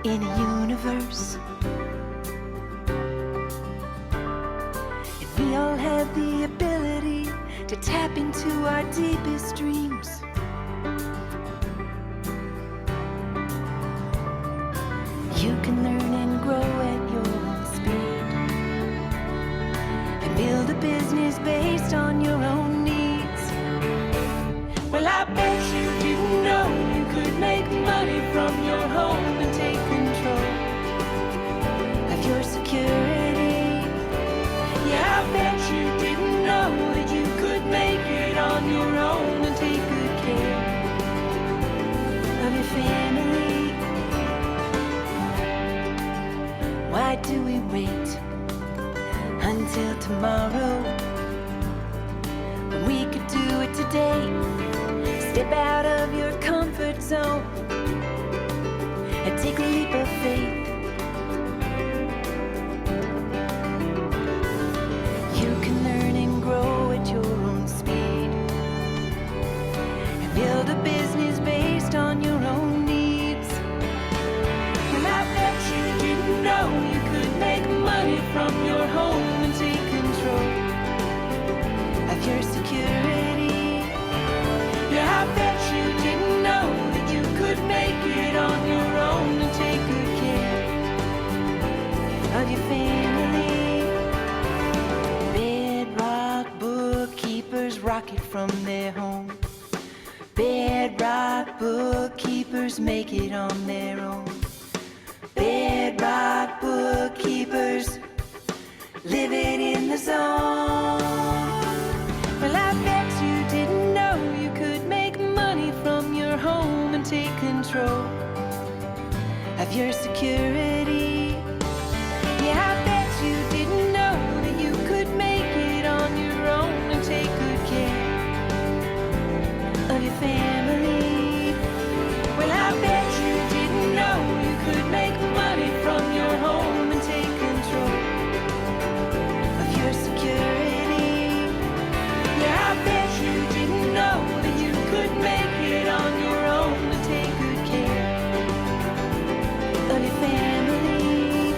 in a universe. And we all have the ability to tap into our deepest dreams. You can learn and grow at your own speed, and build a business based on your own needs. Well, I bet you didn't know you could make money from your home and take control of your security. Yeah, I bet you didn't know that you could make it on your own and take good care of your family. Why do we wait until tomorrow when we could do it today? Step out of your comfort zone and take a leap of faith. You can learn and grow at your own speed, and build a business based on your own needs. Well, I bet you didn't know you could make money from your home and take control of your security. Yeah, I bet you didn't know that you could make it on your own and take good care of your family. Bedrock bookkeepers rocket from their home. Bedrock bookkeepers make it on their own. Bedrock bookkeepers living in the zone. Well, I bet you didn't know you could make money from your home and take control of your security. Yeah, I bet you didn't know that you could make it on your own and take good care of your family. Well, I bet you didn't know you could make money from your home and take control of your security. Yeah, I bet you didn't know that you could make it on your own and take good care of your family.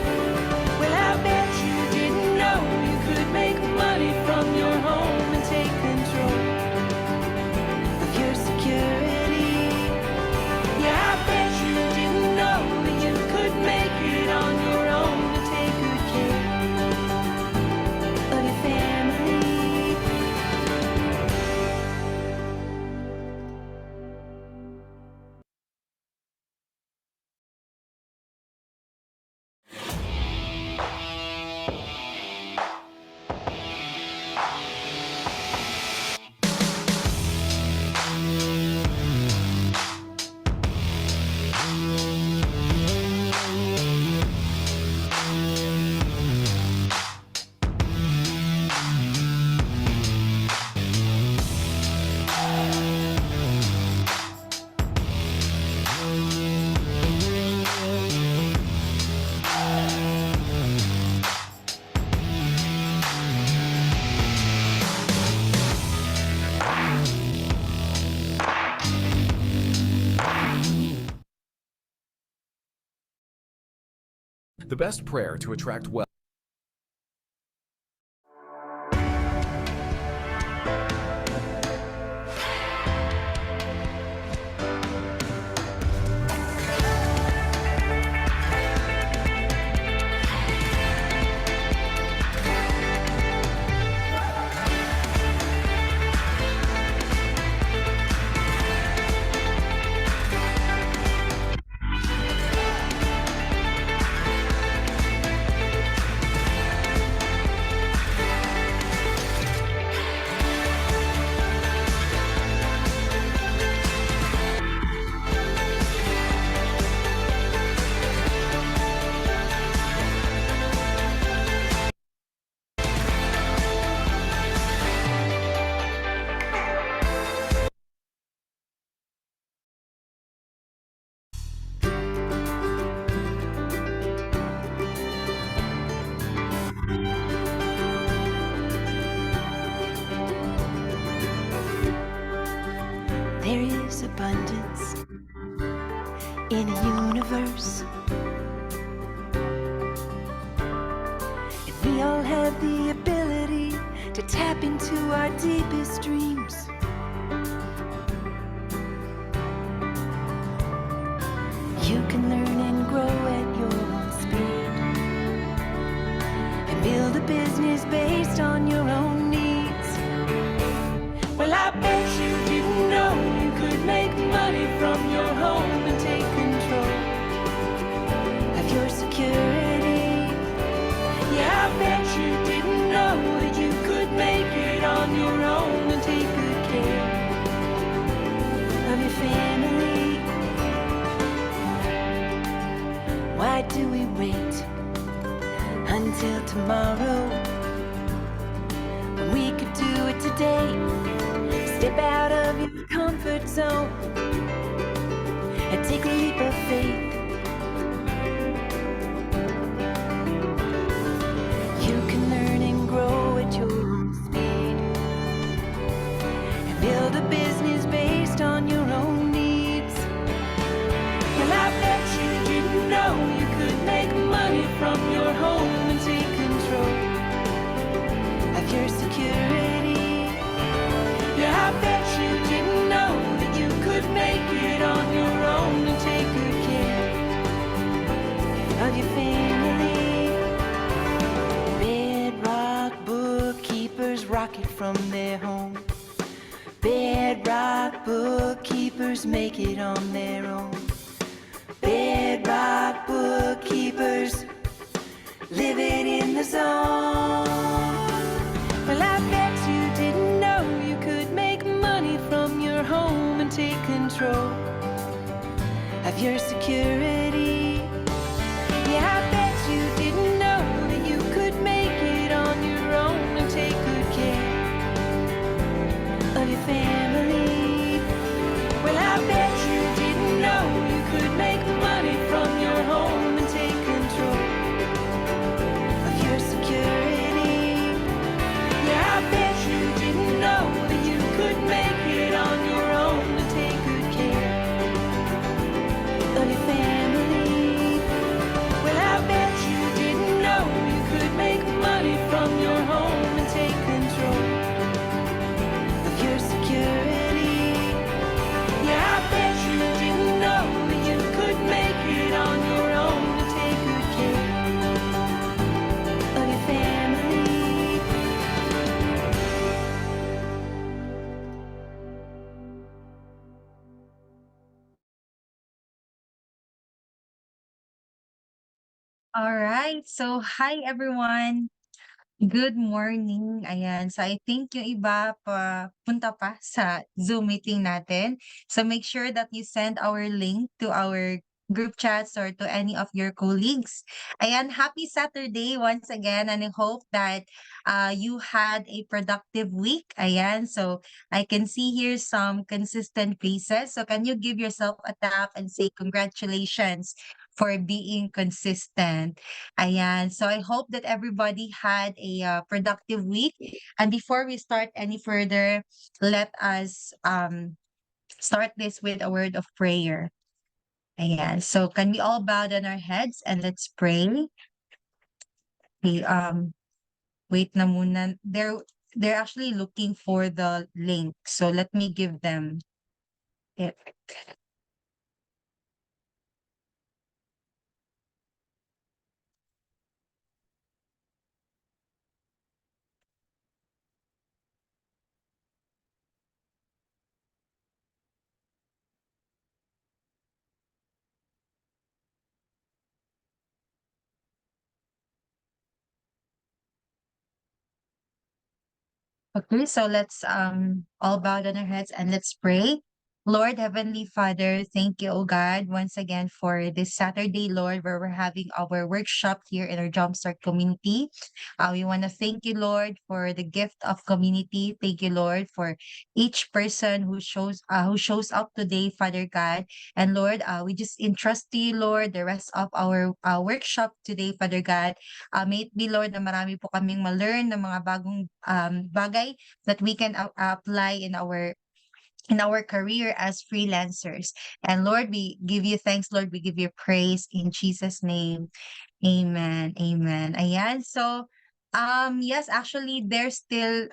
Well, I bet you didn't know you could make money from your home and take control of your security. Yeah, I bet you didn't know that you could make it on your own and take good care of your family. The best prayer to attract wealth. have the ability to tap into our deepest dreams. You can learn and grow at your own speed and build a business based on your own needs. Well, I bet you didn't know you could make money from your home and take control of your security. Yeah, I bet you didn't know that you could make it on your own and take good care of your family. Why do we wait until tomorrow when we could do it today? Step out of your comfort zone and take a leap of faith. You can learn and grow at your own speed and build a business based on your own needs. Well, I bet you didn't know you could make money from your home and take control of your security. Yeah, I bet you didn't know that you could make it on your own and take good care of your family. Bedrock bookkeepers rocket from their home. Bedrock bookkeepers make it on their own. Bedrock bookkeepers living in the zone. Well, I bet you didn't know you could make money from your home and take control of your security. Yeah, I bet you didn't know that you could make it on your own and take good care of your family. Well, I bet you didn't know you could make money from your home and take control of your security. Yeah, I bet you didn't know that you could make it on your own and take good care of your family. Well, I bet you didn't know you could make money from your home and take control of your security. Yeah, I bet you didn't know that you could make it on your own and take good care of your family. All right. So, hi everyone. Good morning. Ayan. So, I think yung iba pa punta pa sa Zoom meeting natin. So, make sure that you send our link to our group chats or to any of your colleagues. Ayan. Happy Saturday once again. And I hope that you had a productive week. Ayan. So, I can see here some consistent faces. So, can you give yourself a tap and say congratulations for being consistent? Ayan. So I hope that everybody had a productive week. And before we start any further, let us start this with a word of prayer. Ayan. So can we all bow down our heads and let's pray? Okay, wait na muna. They're actually looking for the link. So let me give them it. Okay, so let's all bow down our heads and let's pray. Lord Heavenly Father, thank you, oh God, once again for this Saturday, Lord, where we're having our workshop here in our Jumpstart community. We want to thank you, Lord, for the gift of community. Thank you, Lord, for each person who shows up today, Father God. And Lord, we just entrust to you, Lord, the rest of our workshop today, Father God. May it be, Lord, na marami po kaming ma-learn ng mga bagong bagay that we can apply in our career as freelancers. And Lord, we give you thanks, Lord. We give you praise in Jesus' name. Amen. Amen. Ayan. So, Yes, actually, there's still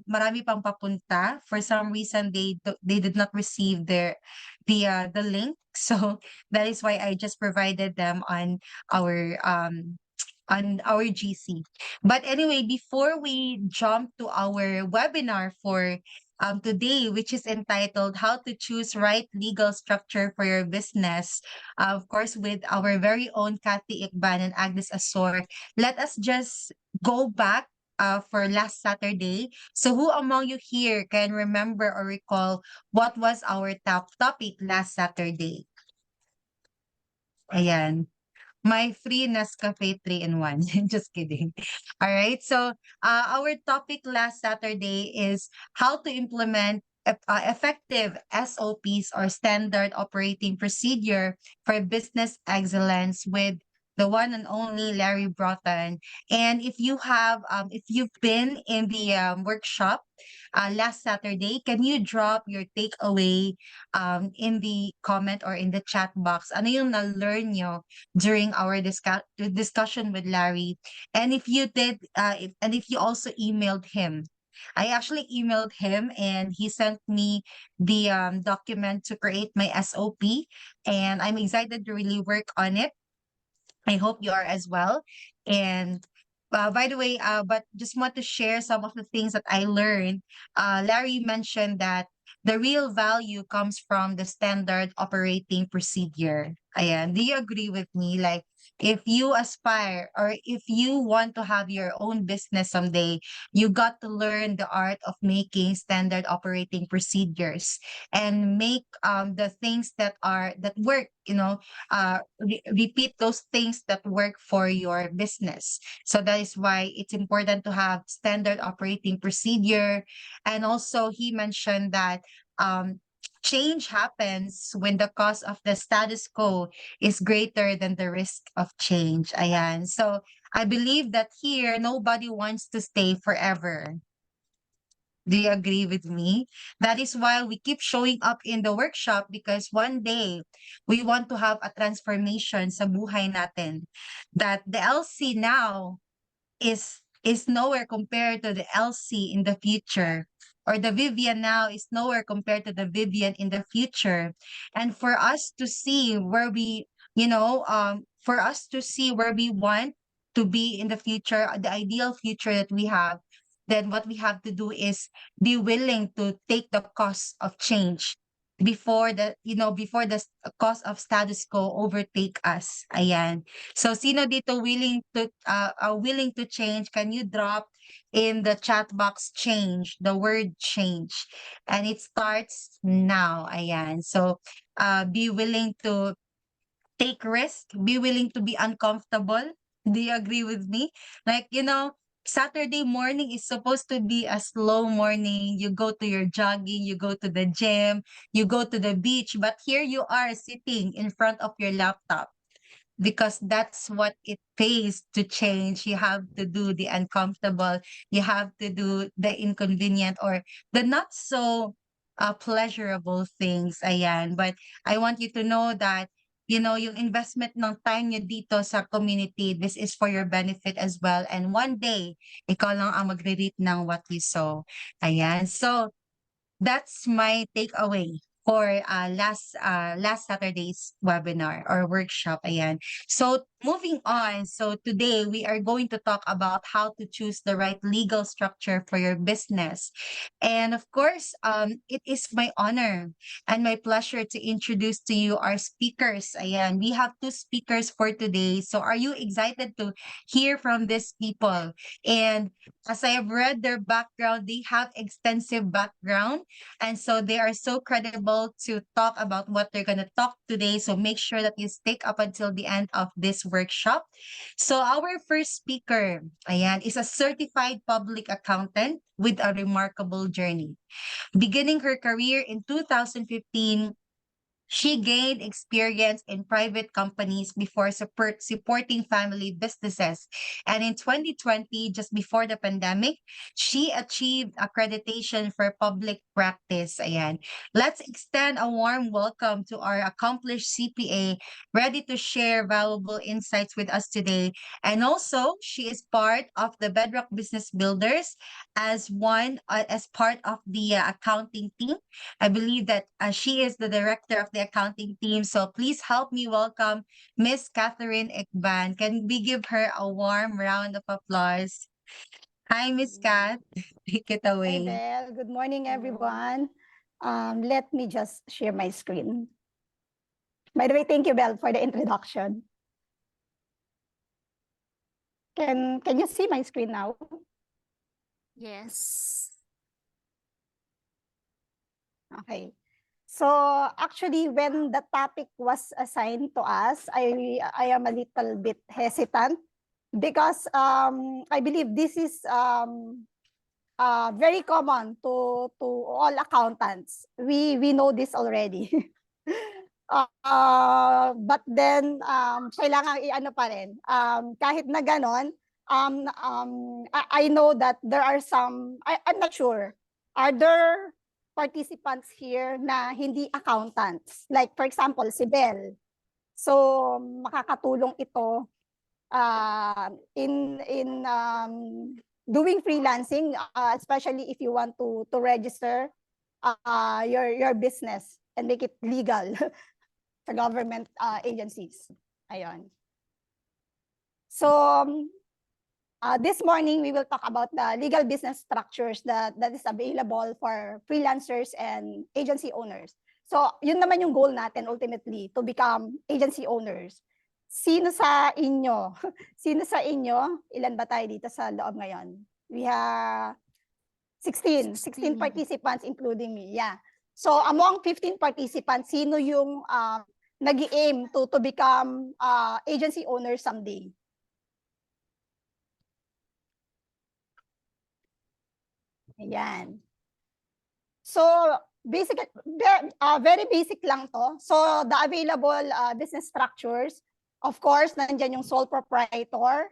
marami pang papunta. For some reason, they did not receive the link. So that is why I just provided them our um on our GC. But anyway, before we jump to our webinar for today, which is entitled How to Choose Right Legal Structure for Your Business, of course, with our very own Kathy Ikban and Agnes Asor, let us just go back for last Saturday. So who among you here can remember or recall what was our top topic last Saturday? Ayan. My free Nescafe 3-in-1. Just kidding. All right. So, our topic last Saturday is how to implement effective SOPs or standard operating procedure for business excellence with the one and only Larry Broughton. And if you've been in the workshop last Saturday, can you drop your takeaway in the comment or in the chat box? Ano yung na-learn nyo during our discussion with Larry? And if you did, if you also emailed him, I actually emailed him and he sent me the document to create my SOP, and I'm excited to really work on it. I hope you are as well. And by the way, but just want to share some of the things that I learned. Larry mentioned that the real value comes from the standard operating procedure. Ayan. Do you agree with me? Like, if you aspire or if you want to have your own business someday, you got to learn the art of making standard operating procedures and make the things that work, repeat those things that work for your business. So that is why it's important to have standard operating procedure. And also he mentioned that um, change happens when the cost of the status quo is greater than the risk of change. Ayan. So I believe that here nobody wants to stay forever. Do you agree with me? That is why we keep showing up in the workshop, because one day we want to have a transformation sa buhay natin. That the LC now is nowhere compared to the LC in the future, or the Vivian now is nowhere compared to the Vivian in the future. And for us to see where we want to be in the future, the ideal future that we have, then what we have to do is be willing to take the cost of change before the cost of status quo overtake us. Ayan. So sino dito willing to change? Can you drop in the chat box change, the word change? And it starts now. Ayan. So be willing to take risk, be willing to be uncomfortable. Do you agree with me? Like, Saturday morning is supposed to be a slow morning. You go to your jogging, you go to the gym, you go to the beach, but here you are sitting in front of your laptop, because that's what it pays to change. You have to do the uncomfortable, you have to do the inconvenient or the not so pleasurable things. Ayan. But I want you to know that, yung investment ng time nyo dito sa community, this is for your benefit as well. And one day, ikaw lang ang magre-reap ng what you sow. Ayan. So, that's my takeaway for last Saturday's webinar or workshop. Ayan. So moving on. So today we are going to talk about how to choose the right legal structure for your business. And of course, it is my honor and my pleasure to introduce to you our speakers. Ayan. We have two speakers for today. So are you excited to hear from these people? And as I have read their background, they have extensive background. And so they are so credible to talk about what they're going to talk today. So make sure that you stick up until the end of this workshop. So our first speaker, ayan, is a certified public accountant with a remarkable journey. Beginning her career in 2015, She gained experience in private companies before supporting family businesses. And in 2020, just before the pandemic, she achieved accreditation for public practice. Ayan. Let's extend a warm welcome to our accomplished CPA ready to share valuable insights with us today. And also, she is part of the Bedrock Business Builders as part of the accounting team. I believe that she is the director of the accounting team. So please help me welcome Miss Catherine Ekban. Can we give her a warm round of applause? Hi, Miss Kat. Take it Hi, away. Belle. Good morning, everyone. Let me just share my screen. By the way, thank you, Belle, for the introduction. Can you see my screen now? Yes. Okay. So actually, when the topic was assigned to us, I am a little bit hesitant because I believe this is very common to all accountants. We know this already. But then kailangan i-ano pa rin. Kahit na ganon, I know that there are some, I'm not sure. Are there participants here na hindi accountants? Like for example, si Belle. So makakatulong ito in doing freelancing, especially if you want to register your business and make it legal sa government agencies. Ayun. So this morning we will talk about the legal business structures that is available for freelancers and agency owners. So yun naman yung goal natin ultimately, to become agency owners. Sino sa inyo? Sino sa inyo? Ilan ba tayo dito sa loob ngayon? We have 16 participants including me. Yeah. So among 15 participants, sino yung nag-aim to become agency owner someday? Ayan. So very basic lang to. So the available business structures, of course, nandiyan yung sole proprietor,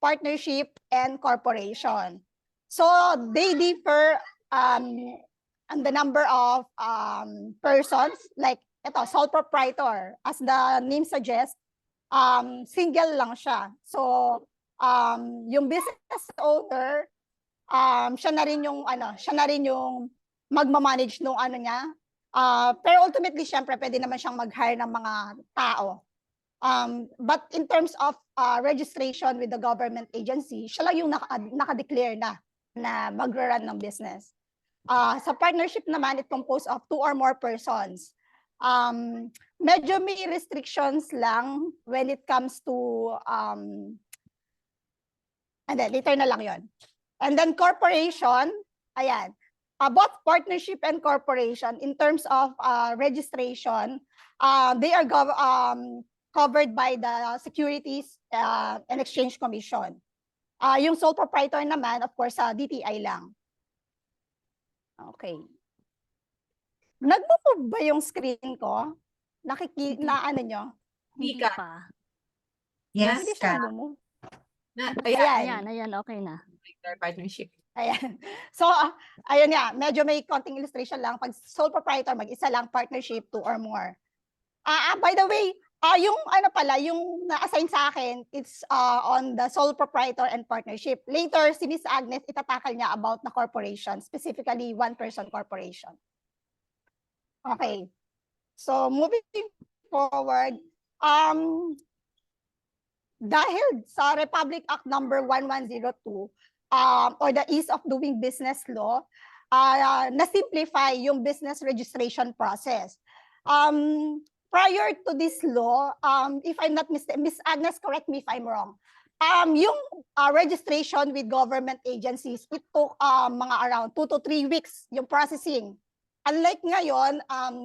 partnership, and corporation. So they differ on the number of persons. Like ito, sole proprietor, as the name suggests, single lang siya. So yung business owner, siya na rin yung magma-manage nung ano niya. Pero ultimately, syempre, pwede naman siyang mag-hire ng mga tao. But in terms of registration with the government agency, siya lang yung naka-declare na mag-run ng business. Sa partnership naman, it composed of 2 or more persons. Medyo may restrictions lang when it comes to, and then later na lang yon. And then corporation, ayan, both partnership and corporation, in terms of registration, they are covered by the Securities and Exchange Commission. Yung sole proprietor naman, of course, sa DTI lang. Okay. Nag-move ba yung screen ko? Na ano nyo? Hindi pa. Yes, Hindi siya Kat. nag-move. Ayan, okay na. Partnership. Ayan. So, ayun nga, medyo may konting illustration lang. Pag sole proprietor, mag-isa lang, partnership, 2 or more. By the way, yung yung na-assign sa akin, it's on the sole proprietor and partnership. Later, si Miss Agnes, itatakal niya about the corporation, specifically one-person corporation. Okay. So, moving forward, dahil sa Republic Act number 1102, or the Ease of Doing Business Law, na-simplify yung business registration process. Prior to this law, if I'm not mistaken, Ms. Agnes, correct me if I'm wrong, yung registration with government agencies, it took mga around 2 to 3 weeks yung processing. Unlike ngayon,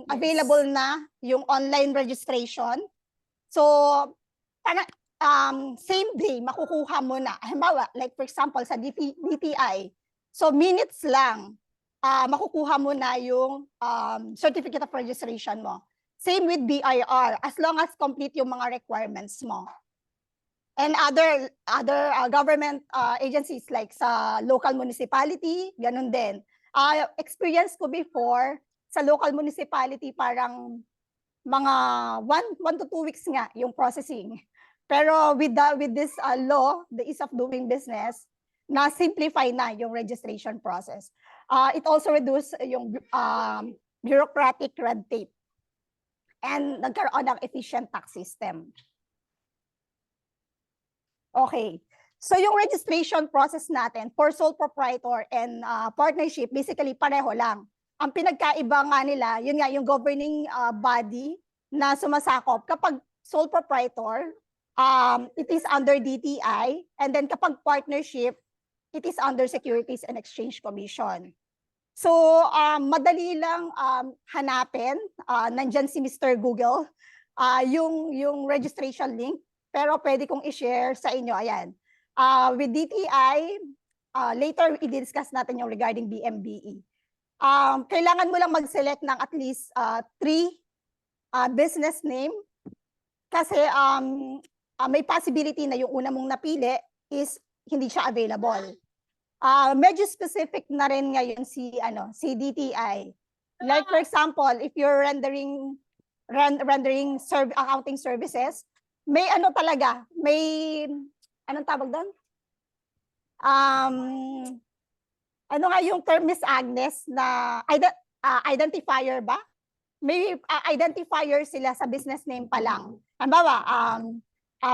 available na yung online registration. So, same day, makukuha mo na. Halimbawa, like for example, sa DTI, so minutes lang, makukuha mo na yung certificate of registration mo. Same with BIR, as long as complete yung mga requirements mo. And other government agencies like sa local municipality, ganun din. Experience ko before sa local municipality, parang mga 1 to 2 weeks nga yung processing. Pero with this law, the ease of doing business, na simplify na yung registration process. It also reduce yung bureaucratic red tape and nagkaroon ng efficient tax system. Okay. So yung registration process natin for sole proprietor and partnership, basically pareho lang. Ang pinagkaiba nga nila, yun nga yung governing body na sumasakop. Kapag sole proprietor, it is under DTI, and then kapag partnership, it is under Securities and Exchange Commission. So madali lang hanapin, nandyan si Mr. Google, yung registration link. Pero pwede kong i-share sa inyo, ayan. With DTI, later i-discuss natin yung regarding BMBE. Kailangan mo lang mag-select ng at least 3 business name kasi may possibility na yung una mong napili is hindi siya available. Medyo specific na rin ngayon si DTI. Like for example, if you're rendering accounting services, may talaga, may anong tawag doon? Ano nga yung term, Miss Agnes, na identifier ba? May identifier sila sa business name pa lang. Halimbawa,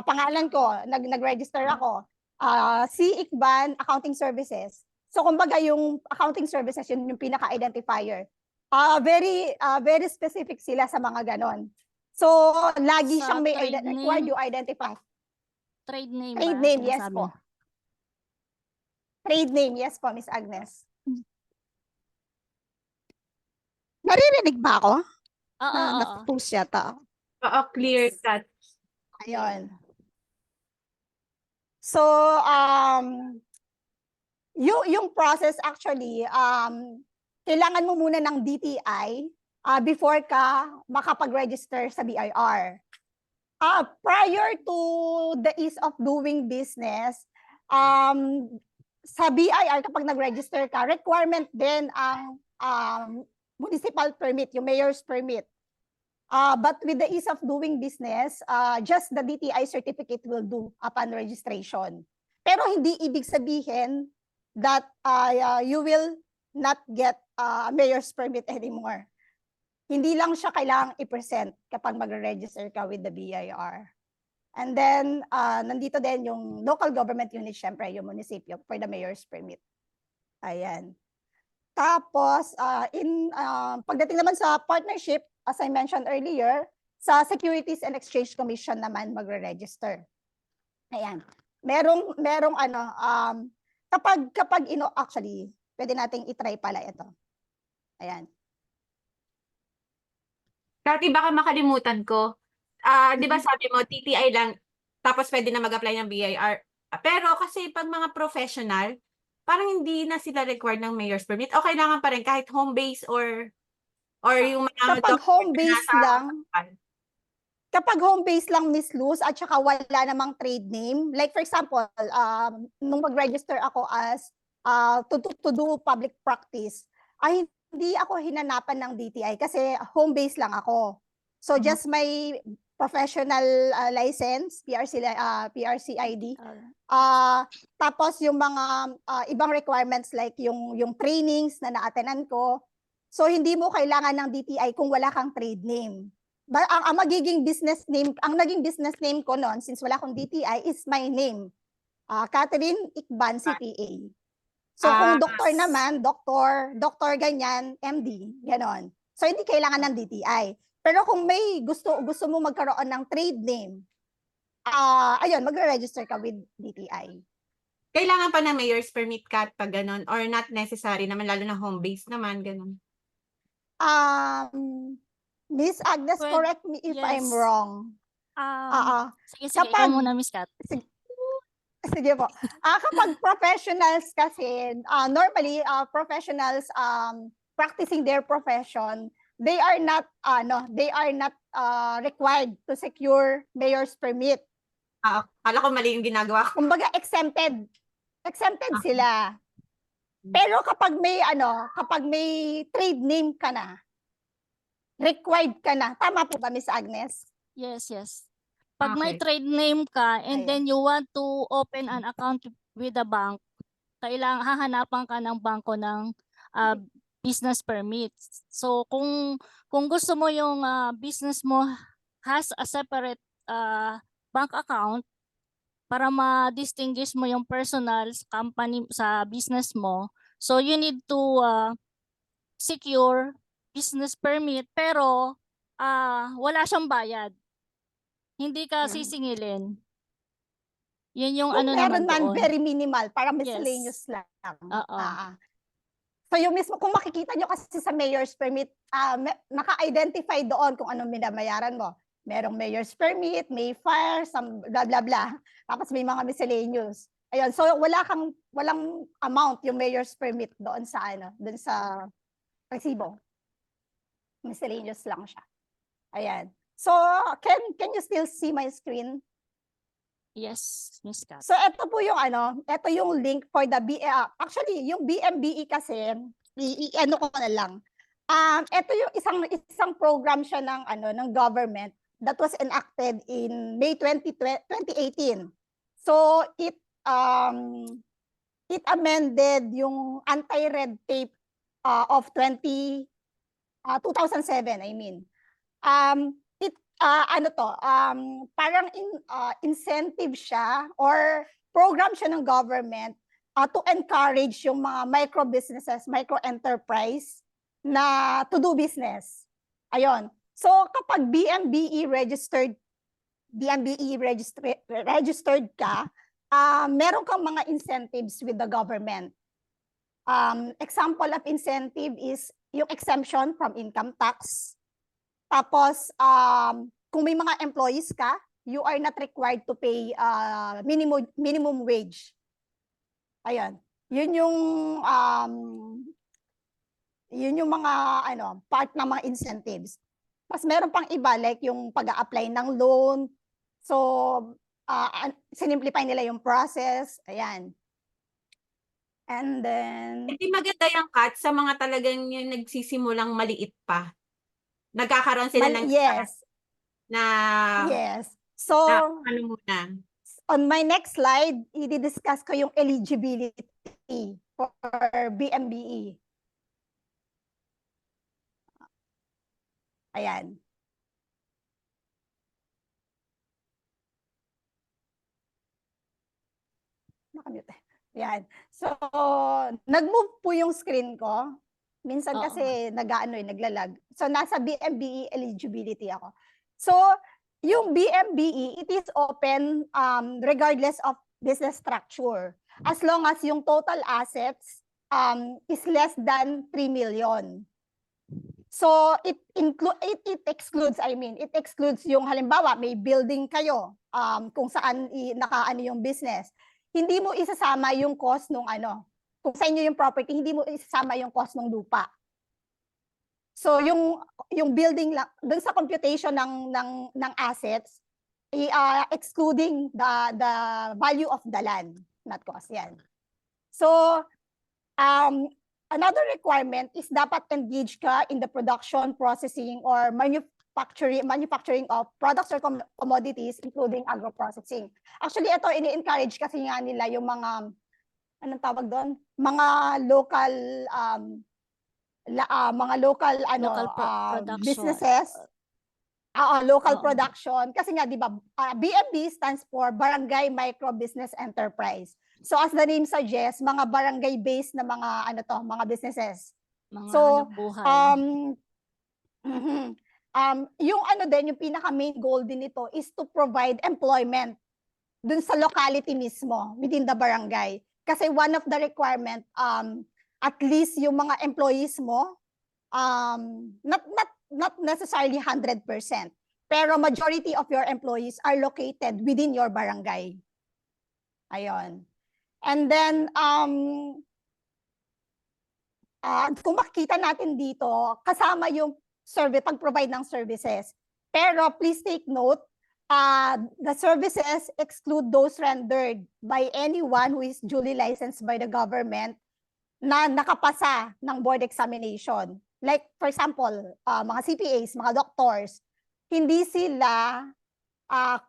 pangalan ko, nag-register ako, C. Ikban Accounting Services. So kumbaga yung accounting services, yun yung pinaka-identifier. Very specific sila sa mga ganon. So, lagi Sa siyang may trade required name? you identify. Trade name Trade ba? name, yes Sinasabi po. mo? Trade name, yes po, Miss Agnes. Naririnig ba ako? Oo. Nag-post yata. Oo, clear cut. Ayun. So, yung process actually, kailangan mo muna ng DTI before ka makapag-register sa BIR. Prior to the ease of doing business, sa BIR kapag nag-register ka, requirement din ang municipal permit, yung mayor's permit. But with the ease of doing business, just the DTI certificate will do upon registration. Pero hindi ibig sabihin that you will not get mayor's permit anymore. Hindi lang siya kailangang i-present kapag mag-register ka with the BIR. And then, nandito din yung local government unit, syempre, yung munisipyo for the mayor's permit. Ayan. Tapos, pagdating naman sa partnership, as I mentioned earlier, sa Securities and Exchange Commission naman magre-register. Ayan. Merong kapag actually, pwede nating i-try pala ito. Ayan. Kati, baka makalimutan ko. Di ba sabi mo, TTI lang, tapos pwede na mag-apply ng BIR. Pero kasi pag mga professional, parang hindi na sila required ng mayor's permit. O kailangan pa rin kahit home base or yung mga Kapag home base lang, Miss Luz, at saka wala namang trade name, like for example, nung mag-register ako as to do public practice, ay hindi ako hinanapan ng DTI kasi home base lang ako. So just my professional license, PRC ID. Tapos yung mga ibang requirements like yung trainings na na-attenan ko. So hindi mo kailangan ng DTI kung wala kang trade name. Ang magiging business name, ang naging business name ko noon since wala akong DTI is my name. Catherine Ikban CPA. So kung doktor naman, doktor ganyan, MD, ganon. So hindi kailangan ng DTI. Pero kung may gusto mo magkaroon ng trade name, ayun, magre-register ka with DTI. Kailangan pa ng mayor's permit ka pag ganon or not necessary naman, lalo na home base naman, ganon. Miss Agnes, Well, correct me if I'm yes. wrong. Sige, ikaw Kapag- muna, Miss Kat. Sige po. Kapag professionals kasi, normally, professionals practicing their profession, they are not required to secure mayor's permit. Akala ko mali yung ginagawa ko. Kumbaga exempted sila. Pero kapag may trade name ka na, required ka na. Tama po ba, Miss Agnes? Yes, yes. Pag may Okay. trade name ka and Ayan. then you want to open an account with the bank, kailangan hahanapan ka ng bangko ng business permit. So kung gusto mo yung business mo has a separate bank account para ma-distinguish mo yung personal company sa business mo, so you need to secure business permit pero wala siyang bayad. Hindi ka sisingilin. Yun yung Kung ano meron naman man, doon. very minimal, para miscellaneous lang. Oo. So yung mismo, kung makikita nyo kasi sa mayor's permit, naka-identify doon kung anong minamayaran mo. Merong mayor's permit, may fire, some blah blah blah. Tapos may mga miscellaneous. Ayun, so walang amount yung mayor's permit doon sa resibo. Miscellaneous lang siya. Ayan. So can you still see my screen? Yes, Miss Kat. So ito po yung ito yung link for the actually yung BMBE kasi ano ko na lang. Ito yung isang program siya ng government that was enacted in May 2018. So it amended yung anti-red tape of 2007, I mean. Parang incentive siya or program siya ng government to encourage yung mga micro businesses, micro enterprise na to do business. Ayun. So kapag BMBE registered ka, meron kang mga incentives with the government. Example of incentive is yung exemption from income tax. Tapos, kung may mga employees ka, you are not required to pay minimum wage. Ayan. Yun yung mga part ng mga incentives. Mas meron pang iba like yung pag-a-apply ng loan. So, sinimplify nila yung process. Ayan. And then Hindi maganda yung cut sa mga talagang yung nagsisimulang maliit pa. Nagkakaroon sila ng yes. na So, ano muna. on my next slide, i-discuss ko yung eligibility for BMBE. Ayan. Nakamute. Ayan. So, nag-move po yung screen ko. Minsan Oo. kasi naglalag. So, nasa BMBE eligibility ako. So, yung BMBE, it is open regardless of business structure. As long as yung total assets is less than 3 million. So, it excludes yung halimbawa, may building kayo kung saan nakaano yung business. Hindi mo isasama yung cost nung kung sa inyo yung property, hindi mo isasama yung cost ng lupa. So yung building lang doon sa computation ng assets, excluding the value of the land, not cost yan. So another requirement is dapat engage ka in the production, processing or manufacturing of products or commodities including agro-processing. Actually ito ini-encourage kasi nga nila yung mga anong tawag doon? Mga local production. businesses. Local production kasi nga 'di ba BMB stands for Barangay Micro Business Enterprise. So as the name suggests, mga barangay based na mga mga businesses. Mga So, hanap buhay. yung yung pinaka main goal din nito is to provide employment dun sa locality mismo within the barangay. Kasi one of the requirement at least yung mga employees mo not necessarily 100%, pero majority of your employees are located within your barangay. Ayon. And then kung makikita natin dito, kasama yung pag-provide ng services. Pero please take note, the services exclude those rendered by anyone who is duly licensed by the government na nakapasa ng board examination. Like, for example, mga CPAs, mga doctors, hindi sila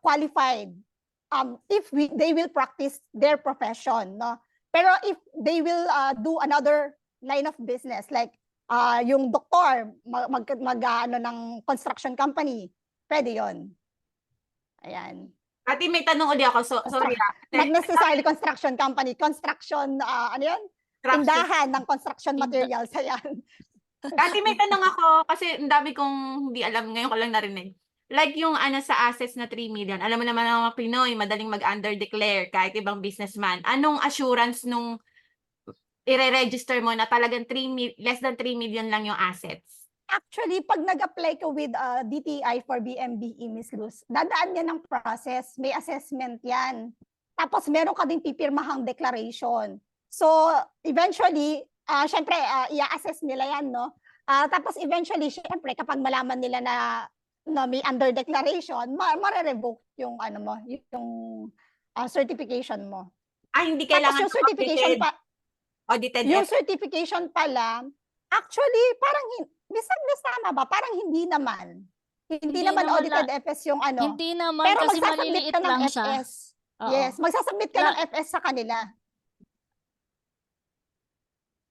qualified if they will practice their profession. No? Pero if they will do another line of business, like yung doktor, ano ng construction company, pwede yun. Ayan. Ate, may tanong ulit ako. Sorry. Not necessarily construction company, construction, ano yun? Tindahan ng construction materials. Ayan. Ate, may tanong ako kasi ang dami kong hindi alam. Ngayon ko lang narinig. Like yung sa assets na 3 million. Alam mo naman ang mga Pinoy, madaling mag-under-declare kahit ibang businessman. Anong assurance nung i-register mo na talagang less than 3 million lang yung assets? Actually, pag nag-apply ka with DTI for BMBE, Ms. Luz, dadaan yan ng process. May assessment yan. Tapos meron ka din pipirmahang declaration. So, eventually, syempre, i-assess nila yan, no? Tapos eventually, syempre, kapag malaman nila na may under declaration, mare-revoke yung, yung certification mo. Hindi kailangan Tapos yung certification audited. Yung certification pala, actually, parang, Miss tama ba? Parang hindi naman. Hindi naman audited FS yung Hindi naman Pero kasi magsasubmit maliliit ka ng lang siya. FS. Oo. Yes, magsasubmit ka ng FS sa kanila.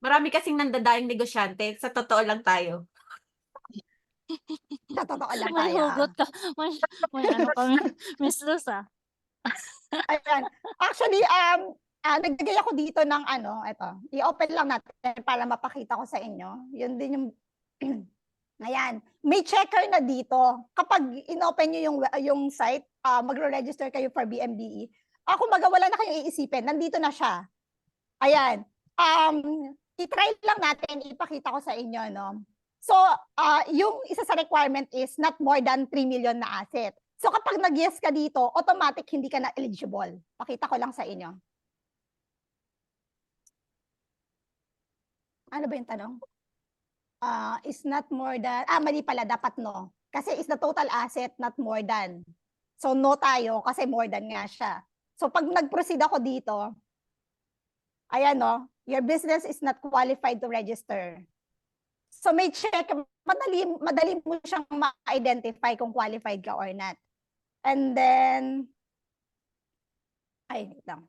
Marami kasing nandadayong negosyante. Sa totoo lang tayo. Sa totoo lang May tayo. hugot ka. May ano kami. Miss Luz, Ayan. Actually, naglagay ako dito ng ito. I-open lang natin para mapakita ko sa inyo. Yun din yung ayan. May checker na dito. Kapag in-open nyo yung site, magre-register kayo for BMBE. Kumbaga wala na kayong iisipin. Nandito na siya. Ayan. I-try lang natin, ipakita ko sa inyo, no? So, yung isa sa requirement is not more than 3 million na asset. So, kapag nag-yes ka dito, automatic hindi ka na eligible. Pakita ko lang sa inyo. Ano ba yung tanong? Is not more than, mali pala, dapat no. Kasi is the total asset not more than. So, no tayo kasi more than nga siya. So, pag nag-proceed ako dito, ayan no, your business is not qualified to register. So, may check, madali mo siyang ma-identify kung qualified ka or not. And then, wait lang.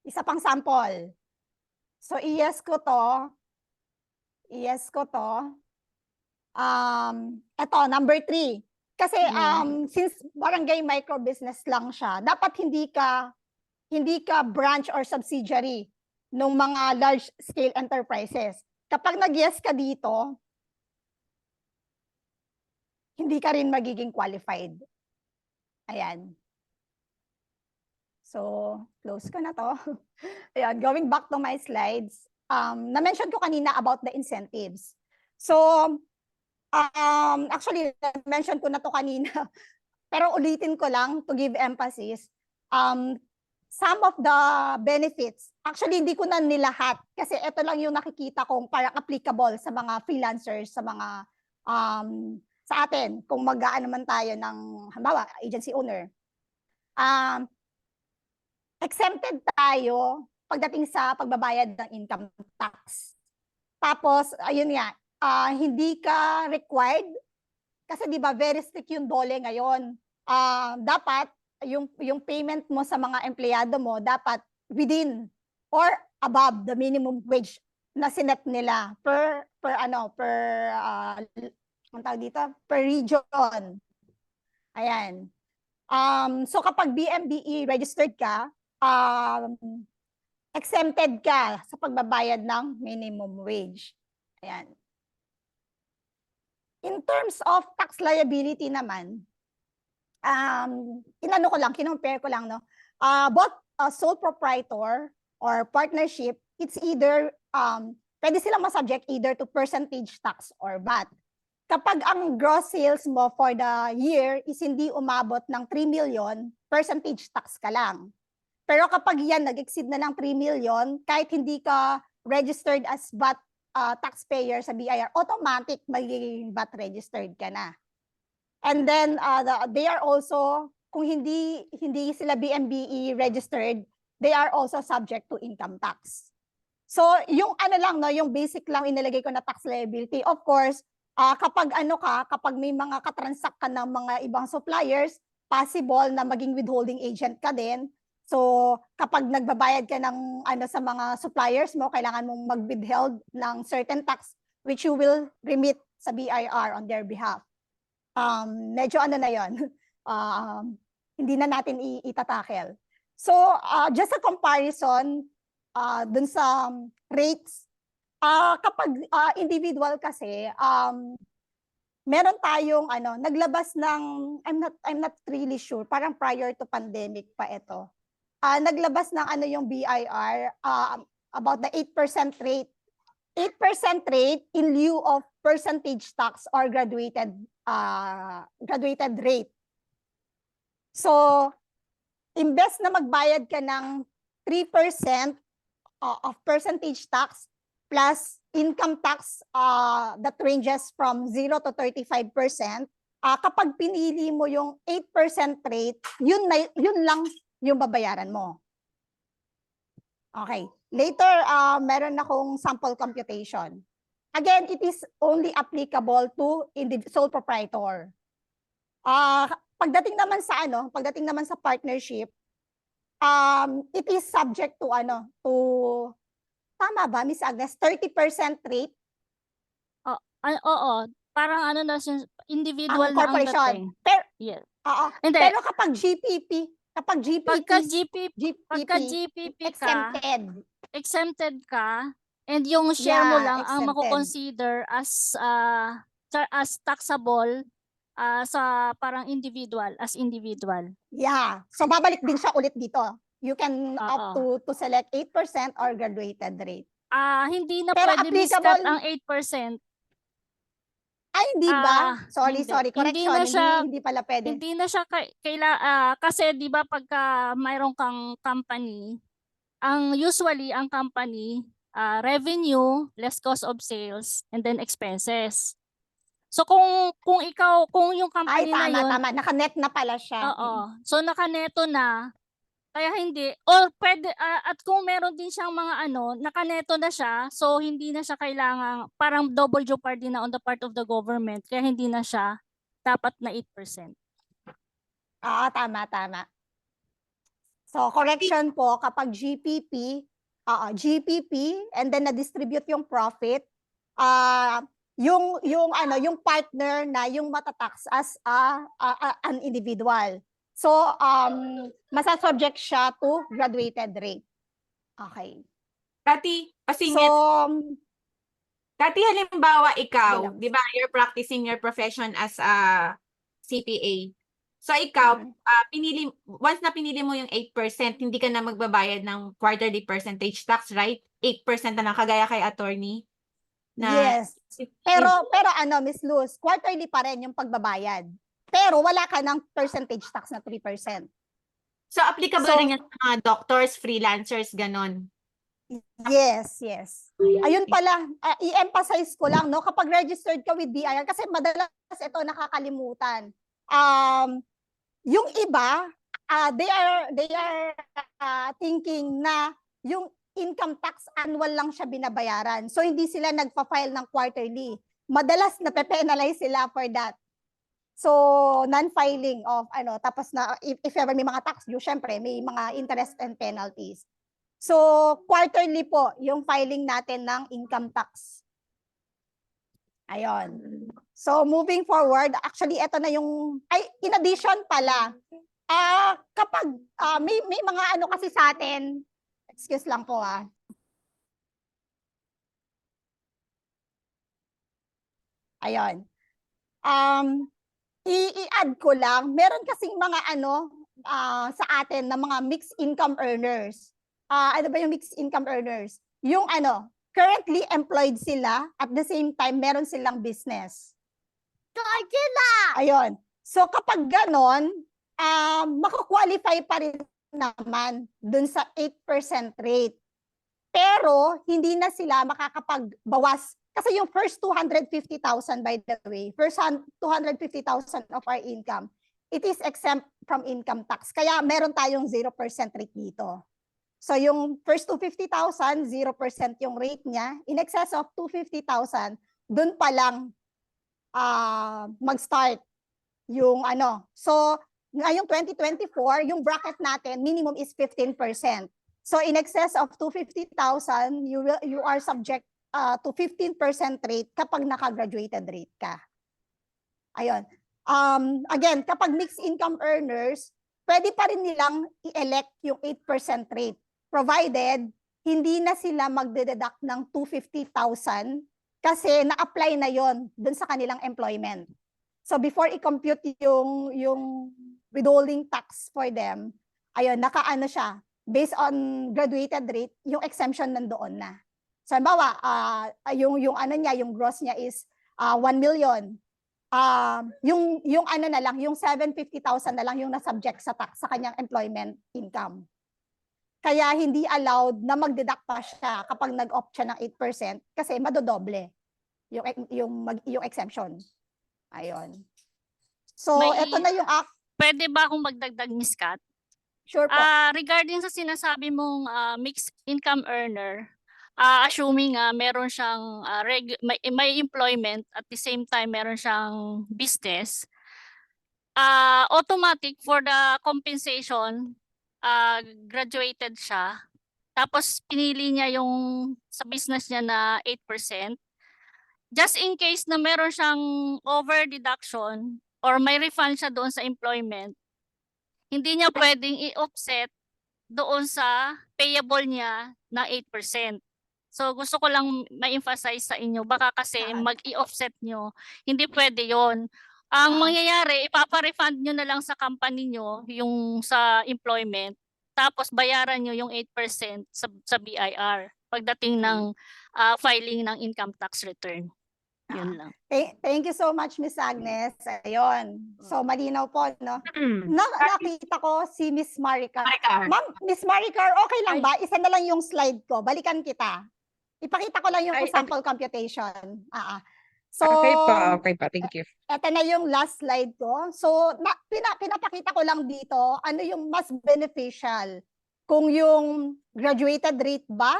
Isa pang sample. So, i-yes ko to. Ito, number 3. Kasi since barangay micro business lang siya, dapat hindi ka branch or subsidiary ng mga large scale enterprises. Kapag nag-yes ka dito, hindi ka rin magiging qualified. Ayan. So, close ko na to. Ayan, going back to my slides. Na-mention ko kanina about the incentives. So, actually, na-mention ko na to kanina. Pero ulitin ko lang to give emphasis. Some of the benefits, actually hindi ko na nilahat. Kasi ito lang yung nakikita kong parang applicable sa mga freelancers, sa mga, sa atin, kung mag-aan naman tayo ng, halimbawa, agency owner. Exempted tayo pagdating sa pagbabayad ng income tax. Tapos, ayun nga, hindi ka required, kasi di ba very strict yung DOLE ngayon. Dapat, yung payment mo sa mga empleyado mo, dapat within or above the minimum wage na sinet nila per region. Ayan. So kapag BMBE registered ka, exempted ka sa pagbabayad ng minimum wage. Ayan. In terms of tax liability naman, kinompare ko lang, no? Both sole proprietor or partnership, it's either, pwede silang masubject either to percentage tax or VAT. Kapag ang gross sales mo for the year is hindi umabot ng 3 million, percentage tax ka lang. Pero kapag yan nag-exceed na ng 3 million, kahit hindi ka registered as VAT taxpayer sa BIR, automatic magiging VAT registered ka na. And then they are also, kung hindi sila BMBE registered, they are also subject to income tax. So yung ano lang, no, yung basic lang inilagay ko na tax liability. Of course, kapag may mga katransact ka ng mga ibang suppliers, possible na maging withholding agent ka din. So kapag nagbabayad ka ng sa mga suppliers mo, kailangan mong mag-withheld ng certain tax which you will remit sa BIR on their behalf. Medyo na yon. Hindi na natin itatakel. So just a comparison dun sa rates, kapag individual kasi, meron tayong naglabas ng, I'm not really sure, parang prior to pandemic pa ito. Naglabas ng yung BIR about the 8% rate. 8% rate in lieu of percentage tax or graduated rate. So, imbes na magbayad ka ng 3% of percentage tax plus income tax that ranges from 0 to 35%, kapag pinili mo yung 8% rate, yun lang yung babayaran mo. Okay. Later, meron akong sample computation. Again, it is only applicable to sole proprietor. Pagdating naman sa partnership, it is subject to tama ba, Miss Agnes, 30% rate? Oo, parang na siya, individual Ang na ang corporation. dating. Pero, Yes. Hindi. Pero kapag GPP Pagka GPP ka, exempted ka, and yung share mo Yeah, lang ang exempted. mako-consider as taxable sa parang individual, as individual. Yeah. So babalik din siya ulit dito. You can opt Oo. to select 8% or graduated rate. Hindi na Pero pwede applicable- miscut ang 8%. Ay, hindi ba? Sorry, Hindi. sorry. Hindi Correction. na siya- Hindi pala pwede. Hindi na siya kasi 'di ba pagka mayroon kang company, usually ang company revenue less cost of sales and then expenses. So kung yung Ay, company na yun, tama. Naka-net na pala siya. oo. So nakaneto na, kaya hindi, or pwede, at kung meron din siyang mga nakaneto na siya, so hindi na siya kailangan, parang double jeopardy na on the part of the government, kaya hindi na siya dapat na 8%. Tama. So, correction po, kapag GPP, and then na-distribute yung profit, yung partner na yung matatax as an individual. So, masasubject siya to graduated rate. Okay. Kati, So, pasingit. Kati, halimbawa ikaw, Bilang. di ba, you're practicing your profession as a CPA. So ikaw, once na pinili mo yung 8%, hindi ka na magbabayad ng quarterly percentage tax, right? 8% na lang, kagaya kay attorney. yes. Pero Miss Luz, quarterly pa rin yung pagbabayad. Pero wala ka ng percentage tax na 3%. So applicable rin yan sa mga doctors, freelancers, ganon. Yes. Ayun pala, i-emphasize ko lang, no, kapag registered ka with BIR, kasi madalas ito nakakalimutan. Yung iba, they are thinking na yung income tax annual lang siya binabayaran. So hindi sila nagpa-file ng quarterly. Madalas nape-penalize sila for that. So non-filing of tapos na if ever may mga tax due, syempre may mga interest and penalties. So quarterly po yung filing natin ng income tax. Ayon. So moving forward, actually ito na yung in addition pala, kapag may mga kasi sa atin, excuse lang po Ayon. I-add ko lang, meron kasing mga sa atin na mga mixed income earners. Ano ba yung mixed income earners? Yung currently employed sila, at the same time meron silang business. Ayun. So kapag ganon, makakwalify pa rin naman dun sa 8% rate. Pero hindi na sila makakapagbawas kasi yung first 250,000, by the way, first 250,000 of our income, it is exempt from income tax. Kaya meron tayong 0% rate dito. So yung first 250,000, 0% yung rate niya. In excess of 250,000, dun pa lang mag-start yung ano. So ngayong 2024, yung bracket natin, minimum is 15%. So in excess of 250,000, you are subject to 15% rate kapag naka-graduated rate ka. Ayun. Again, kapag mixed income earners, pwede pa rin nilang i-elect yung 8% rate, provided hindi na sila magdededuct ng 250,000 kasi na-apply na yon dun sa kanilang employment. So before i-compute yung withholding tax for them, ayun, nakaano siya, based on graduated rate, yung exemption nandoon na. So halimbawa, yung ano niya, yung gross niya is 1 million. Yung ano na lang, yung 750,000 na lang yung na-subject sa tax sa kanyang employment income. Kaya hindi allowed na mag-deduct pa siya kapag nag-opt siya ng 8% kasi madodoble yung exemption. Ayun. So, ito na yung Pwede ba akong magdagdag, Miss Kat? sure po. Regarding sa sinasabi mong mixed income earner, assuming meron siyang may employment at the same time meron siyang business, automatic for the compensation, graduated siya. Tapos pinili niya yung sa business niya na 8%. Just in case na meron siyang over deduction or may refund siya doon sa employment, hindi niya pwedeng i-offset doon sa payable niya na 8%. So gusto ko lang ma-emphasize sa inyo, baka kasi mag-i-offset nyo, hindi pwede yon. Ang mangyayari, ipapa-refund nyo na lang sa company nyo yung sa employment, tapos bayaran nyo yung 8% sa BIR pagdating ng filing ng income tax return. Yun lang. Thank you so much, Miss Agnes. Ayun. So, malinaw po, no? Nakita ko si Miss Maricar. Ma'am, Miss Maricar, okay lang ba? Isa na lang yung slide ko. Balikan kita. Ipakita ko lang yung sample computation. So, Okay pa. Thank you. ito na yung last slide ko. So, pinapakita ko lang dito, ano yung mas beneficial. Kung yung graduated rate ba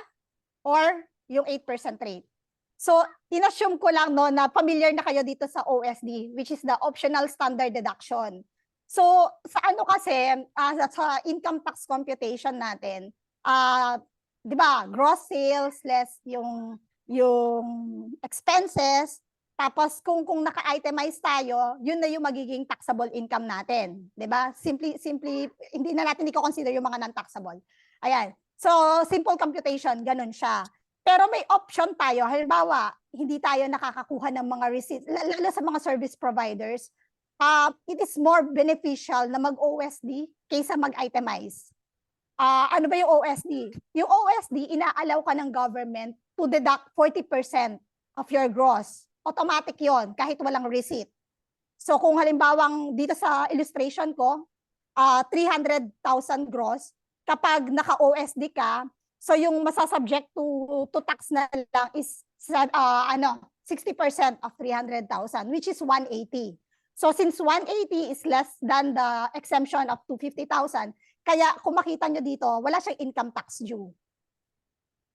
or yung 8% rate. So, inassume ko lang no, na familiar na kayo dito sa OSD, which is the optional standard deduction. So, sa ano kasi, sa income tax computation natin, di ba, gross sales less yung expenses, tapos kung naka-itemize tayo, yun na yung magiging taxable income natin. Di ba? Simply, hindi na natin i-consider yung mga non-taxable. Ayan. So, simple computation, ganun siya. Pero may option tayo. Halimbawa, hindi tayo nakakakuha ng mga receipts, lalo sa mga service providers. It is more beneficial na mag-OSD kaysa mag-itemize. Ano ba yung OSD? Yung OSD, ina-allow ka ng government to deduct 40% of your gross. Automatic yon kahit walang receipt. So kung halimbawang dito sa illustration ko, 300,000 gross, kapag naka-OSD ka, so yung masasubject to tax na lang is 60% of 300,000, which is 180. So since 180 is less than the exemption of 250,000, kaya kung makita nyo dito, wala siyang income tax due.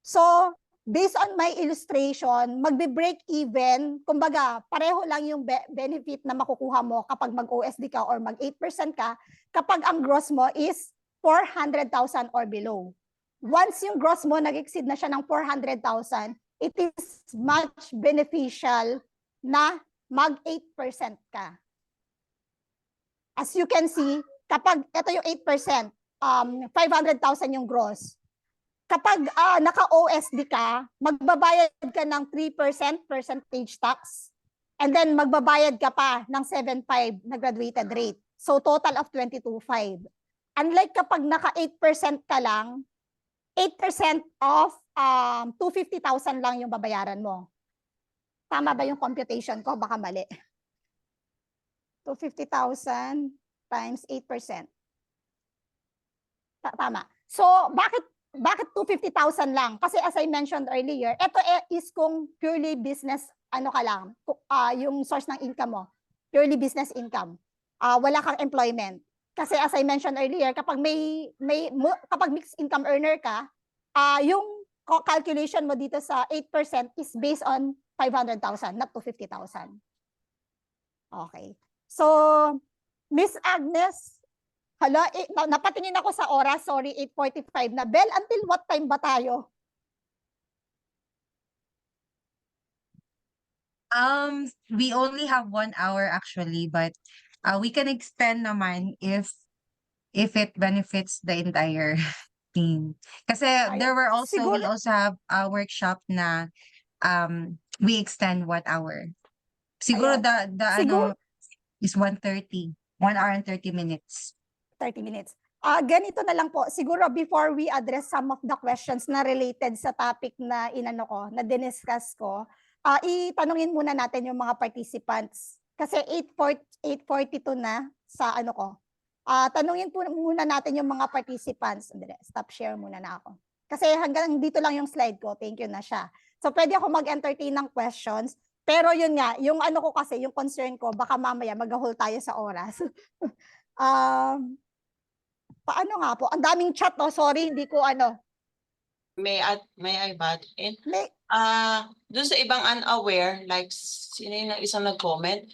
So based on my illustration, magbe-break even, kumbaga pareho lang yung benefit na makukuha mo kapag mag-OSD ka or mag-8% ka, kapag ang gross mo is 400,000 or below. Once yung gross mo nag-exceed na siya ng 400,000, it is much beneficial na mag-8% ka. As you can see, kapag ito yung 8%, 500,000 yung gross. Kapag naka-OSD ka, magbabayad ka ng 3% percentage tax, and then magbabayad ka pa ng 7.5 na graduated rate. So total of 22.5. Unlike kapag naka-8% ka lang, 8% of 250,000 lang yung babayaran mo. Tama ba yung computation ko? Baka mali. 250,000 times 8%. Tama. So, bakit bakit 250,000 lang? Kasi as I mentioned earlier, ito is kung purely business, ano ka lang, yung source ng income mo, purely business income. Wala kang employment. Kasi as I mentioned earlier, kapag kapag mixed income earner ka, yung calculation mo dito sa 8% is based on 500,000, not 250,000. Okay. So, Miss Agnes, hala, napatingin ako sa oras, sorry, 8:45 na. Bell, until what time ba tayo? We only have 1 hour actually, but we can extend naman if it benefits the entire team. Kasi there were also, we siguro- also have a workshop na we extend 1 hour. Siguro Ayun. the Siguro- is 1:30, 1 hour and 30 minutes. 30 minutes. Ganito na lang po, siguro before we address some of the questions na related sa topic na na diniscuss ko, itanungin muna natin yung mga participants. Kasi 8:42 na sa ano ko. Tanungin po muna natin yung mga participants. Stop share muna na ako. Kasi hanggang dito lang yung slide ko. Thank you na siya. So pwede ako mag-entertain ng questions. Pero yun nga, yung ano ko kasi, yung concern ko, baka mamaya mag-hold tayo sa oras. Paano nga po? Ang daming chat, oh. Sorry, hindi ko ano. May I butt in? May, Dun sa ibang unaware, like sino yung isang nag-comment,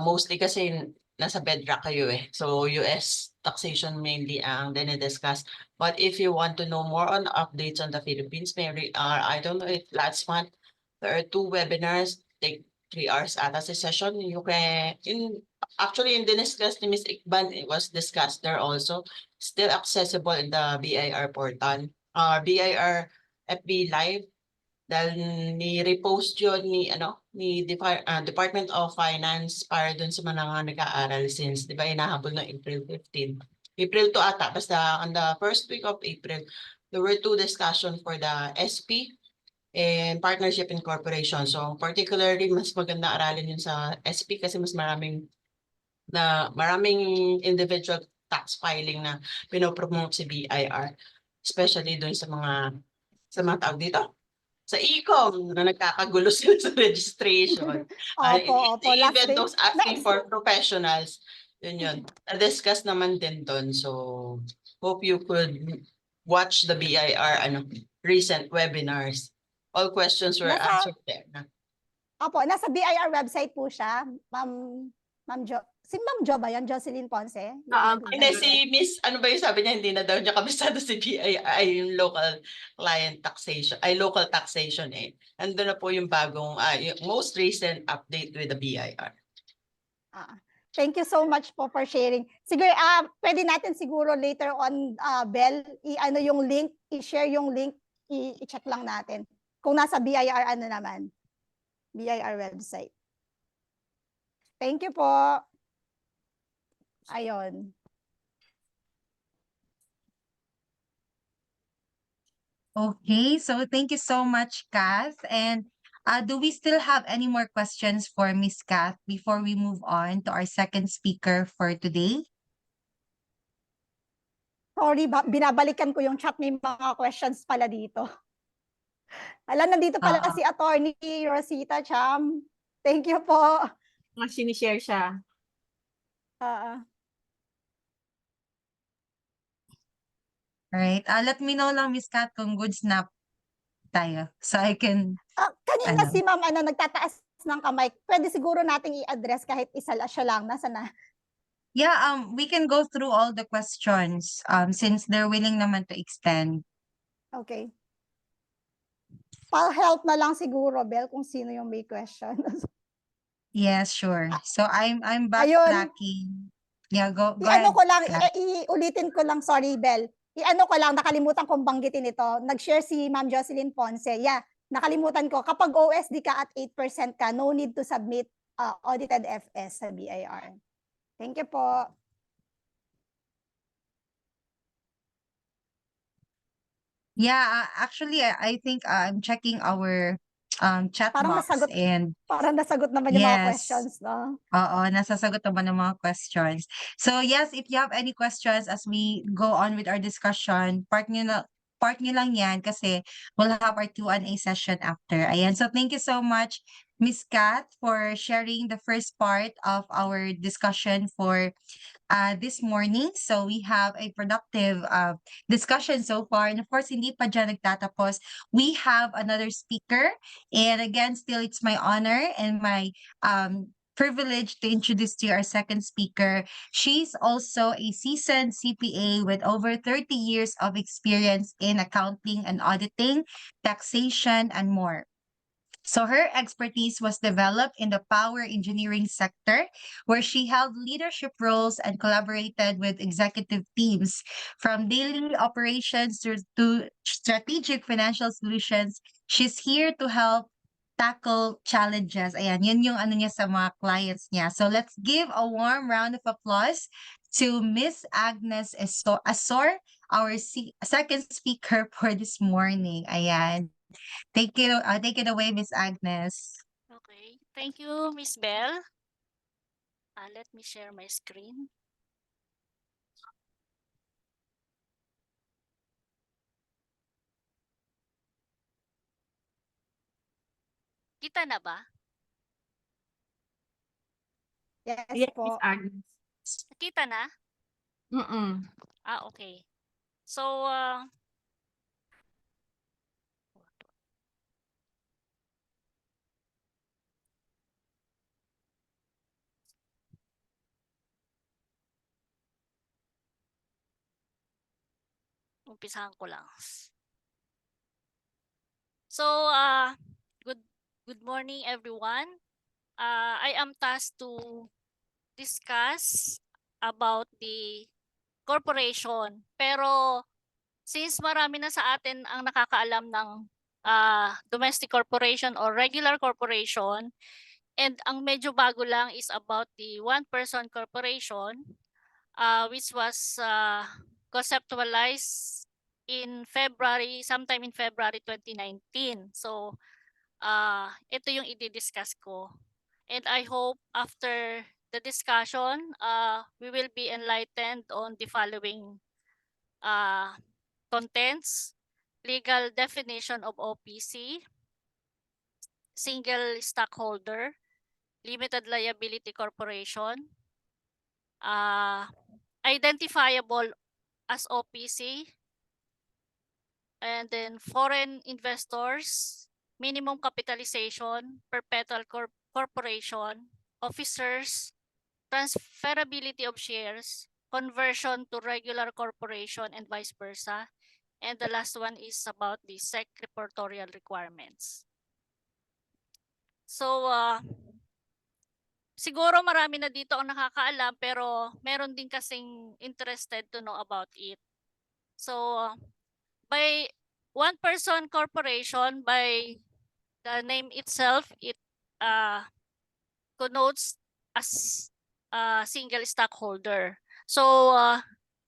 mostly kasi nasa bedrock kayo eh. So US taxation mainly ang dinidiscuss. But if you want to know more on updates on the Philippines, I don't know if last month there are 2 webinars, take 3 hours ata sa session. You can, actually in diniscuss ni Ms. Ikban, it was discussed there also, still accessible in the BIR portal. BIR FB Live, dahil ni-repost yun ni Department of Finance para dun sa mga nag-aaral since, di ba, inahabol ng April 15. April to ata, basta on the first week of April, there were 2 discussions for the SP and Partnership Incorporation. So particularly, mas maganda aralin yun sa SP kasi mas maraming individual tax filing na pinopromote si BIR, especially dun sa mga tao dito. Sa e-com na nagkakagulo sila sa registration. opo. Last Even day. those asking for professionals, yun. Na-discuss naman din doon. So, hope you could watch the BIR recent webinars. All questions were answered there. Opo, nasa BIR website po siya. Ma'am Jo. Si Ma'am Jo ba yan? Jocelyn Ponce? Hindi, si Miss, ano ba yung sabi niya, hindi na daw niya kabisado si BIR, ay yung local taxation eh. Ando na po yung bagong, yung most recent update with the BIR. Thank you so much po for sharing. Siguro, pwede natin siguro later on, Bell, i-ano yung link, i-share yung link, i-check lang natin. Kung nasa BIR naman, BIR website. Thank you po. Ayun. Okay, so thank you so much, Kath. And do we still have any more questions for Miss Kath before we move on to our second speaker for today? Sorry, binabalikan ko yung chat, may mga questions pala dito. Nandito pala si Attorney Rosita Cham. Thank you po. Sinishare siya. Right. Let me know lang, Miss Kat, kung goods na tayo. So I can... Kanina si Ma'am nagtataas ng kamay. Pwede siguro nating i-address kahit isa siya lang. Nasa na? Yeah, we can go through all the questions since they're willing naman to extend. Okay. Pa-help na lang siguro, Bel, kung sino yung may question. Yes, sure. So I'm backtracking. Yeah, go I-ano ahead. ko lang, iulitin ko lang, sorry, Bel. I-ano ko lang, nakalimutan kong banggitin ito. Nag-share si Ma'am Jocelyn Ponce. Yeah, nakalimutan ko. Kapag OSD ka at 8% ka, no need to submit audited FS sa BIR. Thank you po. Yeah, actually, I think I'm checking our chat Parang box nasagot, and parang nasagot naman yung mga yes. questions, no? Oo, nasasagot naman ng mga questions. So yes, if you have any questions as we go on with our discussion, park nyo part nyo lang yan kasi we'll have our Q&A session after. Ayan. So thank you so much, Miss Kat, for sharing the first part of our discussion for this morning. So we have a productive discussion so far. And of course, hindi pa dyan nagtatapos. We have another speaker. And again, still it's my honor and my privilege to introduce to you our second speaker. She's also a seasoned CPA with over 30 years of experience in accounting and auditing, taxation, and more. So her expertise was developed in the power engineering sector, where she held leadership roles and collaborated with executive teams. From daily operations to strategic financial solutions, she's here to help tackle challenges. Ayan, yun yung ano niya sa mga clients niya. So let's give a warm round of applause to Miss Agnes Asor, our second speaker for this morning. Ayan. Take it away, Miss Agnes. Okay. Thank you, Miss Bell. Let me share my screen. Kita na ba? Yes Yes, po. Miss Agnes. Kita na? Okay. So, umpisahan ko lang. So, good morning, everyone. I am tasked to discuss about the corporation. Pero since marami na sa atin ang nakakaalam ng domestic corporation or regular corporation, and ang medyo bago lang is about the one-person corporation, which was conceptualized sometime in February 2019. So, ito yung i-discuss ko. And I hope after the discussion, we will be enlightened on the following contents: legal definition of OPC, single stockholder, limited liability corporation, identifiable as OPC, and then foreign investors, minimum capitalization, perpetual corporation, officers, transferability of shares, conversion to regular corporation, and vice versa. And the last one is about the SEC reportorial requirements. So, siguro marami na dito ang nakakaalam, pero meron din kasing interested to know about it. So, by one-person corporation, by the name itself, it connotes as a single stockholder. So,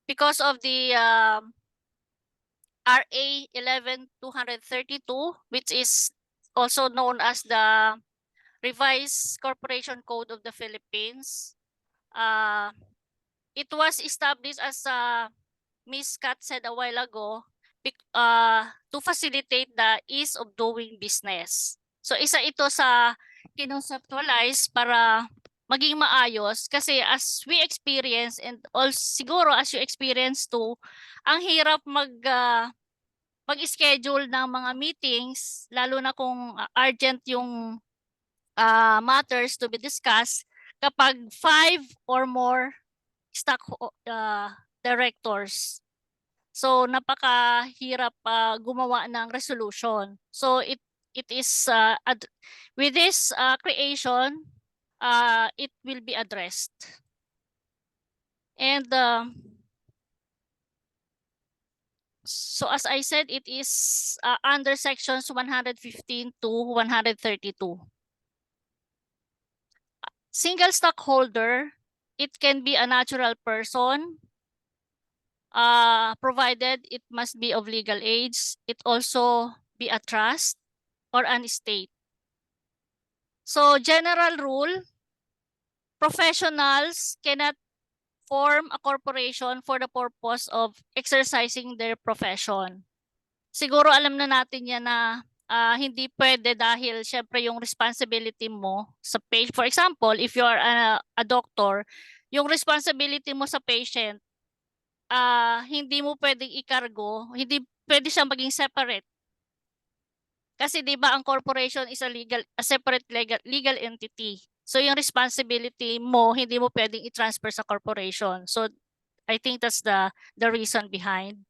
because of the RA 11232, which is also known as the Revised Corporation Code of the Philippines, it was established, as Ms. Kat said a while ago, to facilitate the ease of doing business. So isa ito sa kinonceptualize para maging maayos, kasi as we experience, and also siguro as you experience too, ang hirap mag-schedule ng mga meetings, lalo na kung urgent yung matters to be discussed kapag 5 or more stock directors. So napakahirap gumawa ng resolution. So it is with this creation, it will be addressed. And so as I said, it is under sections 115 to 132. Single stockholder, it can be a natural person, provided it must be of legal age. It also be a trust or an estate. So general rule, professionals cannot form a corporation for the purpose of exercising their profession. siguro alam na natin yan na hindi pwede dahil syempre yung responsibility mo sa patient. For example, if you are a doctor, yung responsibility mo sa patient, hindi mo pwedeng ikargo, hindi pwede siyang maging separate. Kasi 'di ba ang corporation is a separate legal entity. So yung responsibility mo hindi mo pwedeng i-transfer sa corporation. So I think that's the reason behind.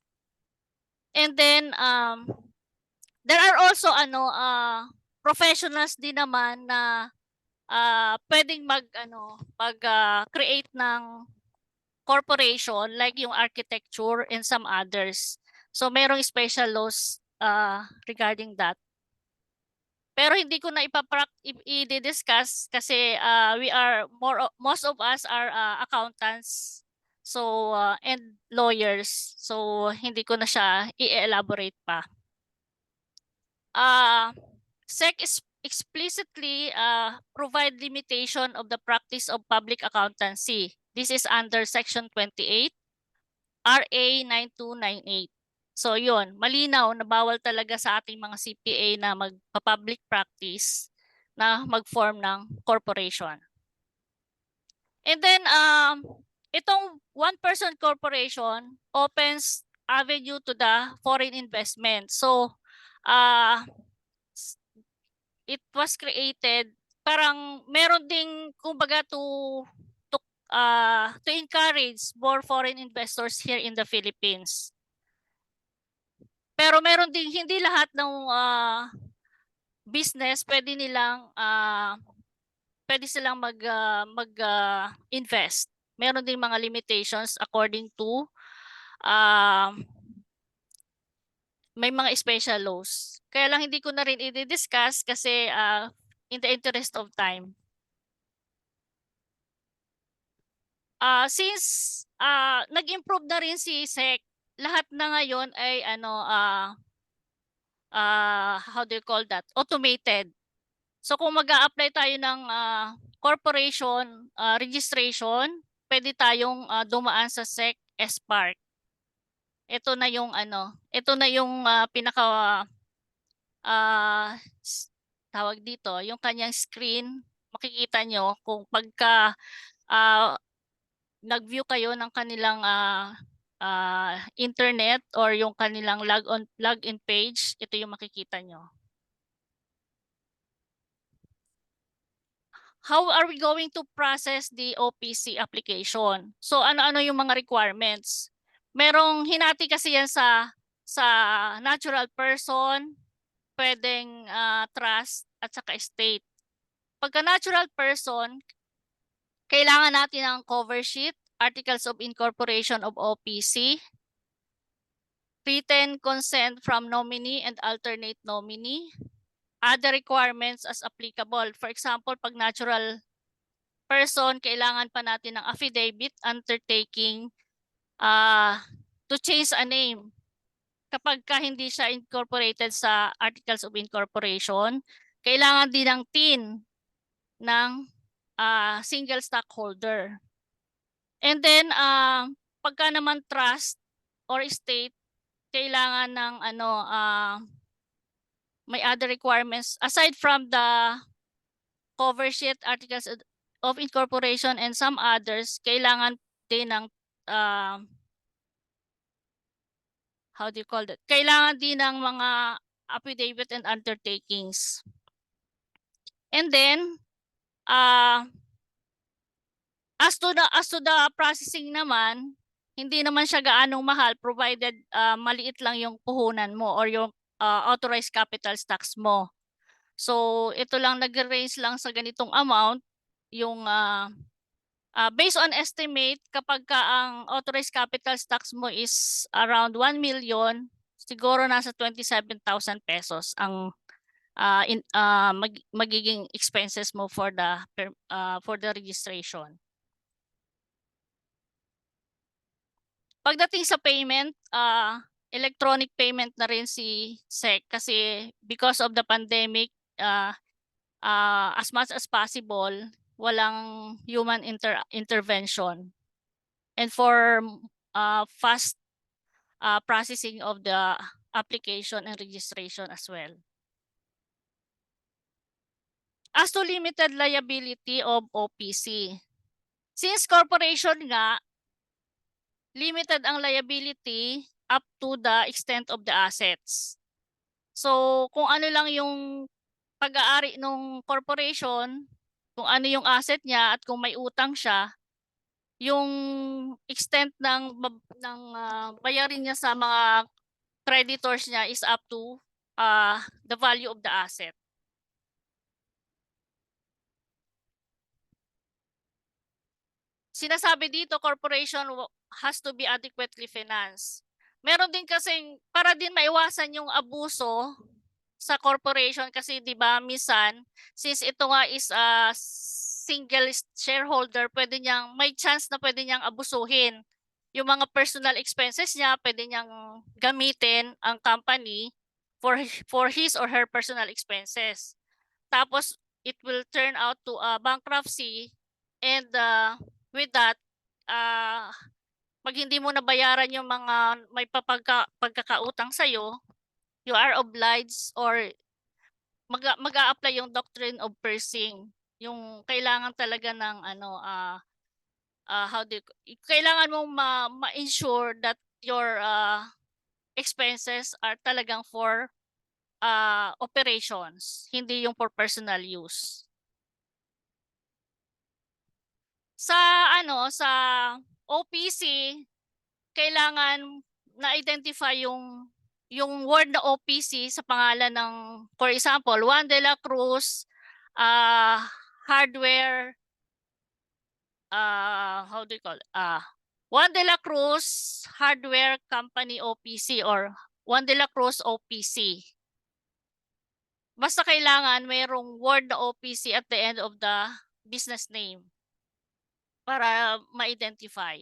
And then there are also professionals din naman na pwedeng create ng corporation like yung architecture and some others. So merong special laws regarding that. Pero hindi ko na i-discuss kasi most of us are accountants, so and lawyers, so hindi ko na siya i-elaborate pa. SEC explicitly provide limitation of the practice of public accountancy. This is under Section 28 RA 9298. So yun, malinaw na bawal talaga sa ating mga CPA na magpa-public practice na mag-form ng corporation. And then itong one-person corporation opens avenue to the foreign investment. So it was created parang meron ding kumbaga to encourage more foreign investors here in the Philippines. Pero meron ding hindi lahat ng business pwede silang mag-invest. Meron ding mga limitations according to may mga special laws. Kaya lang hindi ko na rin i-discuss kasi in the interest of time. Since nag-improve na rin si SEC, lahat na ngayon ay how do you call that? Automated. So kung mag-a-apply tayo ng corporation registration, pwede tayong dumaan sa SEC Spark. Ito na yung pinaka tawag dito, yung kanyang screen. Makikita nyo kung pagka nag-view kayo ng kanilang internet or yung kanilang login page, ito yung makikita nyo. How are we going to process the OPC application? So ano-ano yung mga requirements? Merong hinati kasi yan sa natural person, pwedeng trust at saka estate. Pagka natural person, kailangan natin ng cover sheet, articles of incorporation of OPC, written consent from nominee and alternate nominee, other requirements as applicable. For example, pag natural person, kailangan pa natin ng affidavit undertaking to change a name. Kapag hindi siya incorporated sa articles of incorporation, kailangan din ng TIN ng single stockholder. And then pagka naman trust or estate, kailangan ng may other requirements aside from the cover sheet, articles of incorporation and some others, kailangan din ng how do you call that? Kailangan din ng mga affidavit and undertakings. And then as to the processing naman, hindi naman siya gaanong mahal provided maliit lang yung puhunan mo or yung authorized capital stocks mo. So ito lang nag-range lang sa ganitong amount yung based on estimate, kapag ang authorized capital stocks mo is around 1 million, siguro nasa 27,000 pesos ang magiging expenses mo for the registration. Pagdating sa payment, electronic payment na rin si SEC kasi because of the pandemic, as much as possible, walang human intervention. And for fast processing of the application and registration as well. As to limited liability of OPC. Since corporation nga, limited ang liability up to the extent of the assets. So, kung ano lang yung pag-aari ng corporation, kung ano yung asset niya at kung may utang siya, yung extent ng bayarin niya sa mga creditors niya is up to the value of the asset. Sinasabi dito, corporation has to be adequately financed. Meron din kasing, para din maiwasan yung abuso sa corporation kasi 'di ba minsan since ito nga is a single shareholder, pwede niyang may chance na pwede niyang abusuhin yung mga personal expenses niya, pwede niyang gamitin ang company for his or her personal expenses. Tapos it will turn out to a bankruptcy, and with that pag hindi mo nabayaran yung mga may pagkakautang sa'yo, you are obliged or mag-a-apply yung doctrine of pursing. Yung kailangan talaga ng kailangan mong ma-ensure that your expenses are talagang for operations, hindi yung for personal use. Sa OPC, kailangan na-identify yung word na OPC sa pangalan ng, for example, Juan de la Cruz Hardware, how do you call it? Juan de la Cruz Hardware Company OPC or Juan de la Cruz OPC. Basta kailangan mayroong word na OPC at the end of the business name para ma-identify.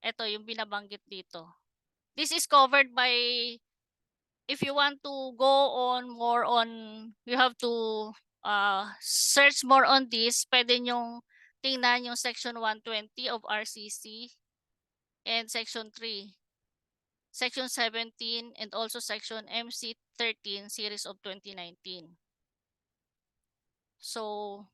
Ito yung binabanggit dito. This is covered by, if you want to go on more on, you have to search more on this, pwede nyong tingnan yung section 120 of RCC and section 3, section 17, and also section MC 13 series of 2019. So,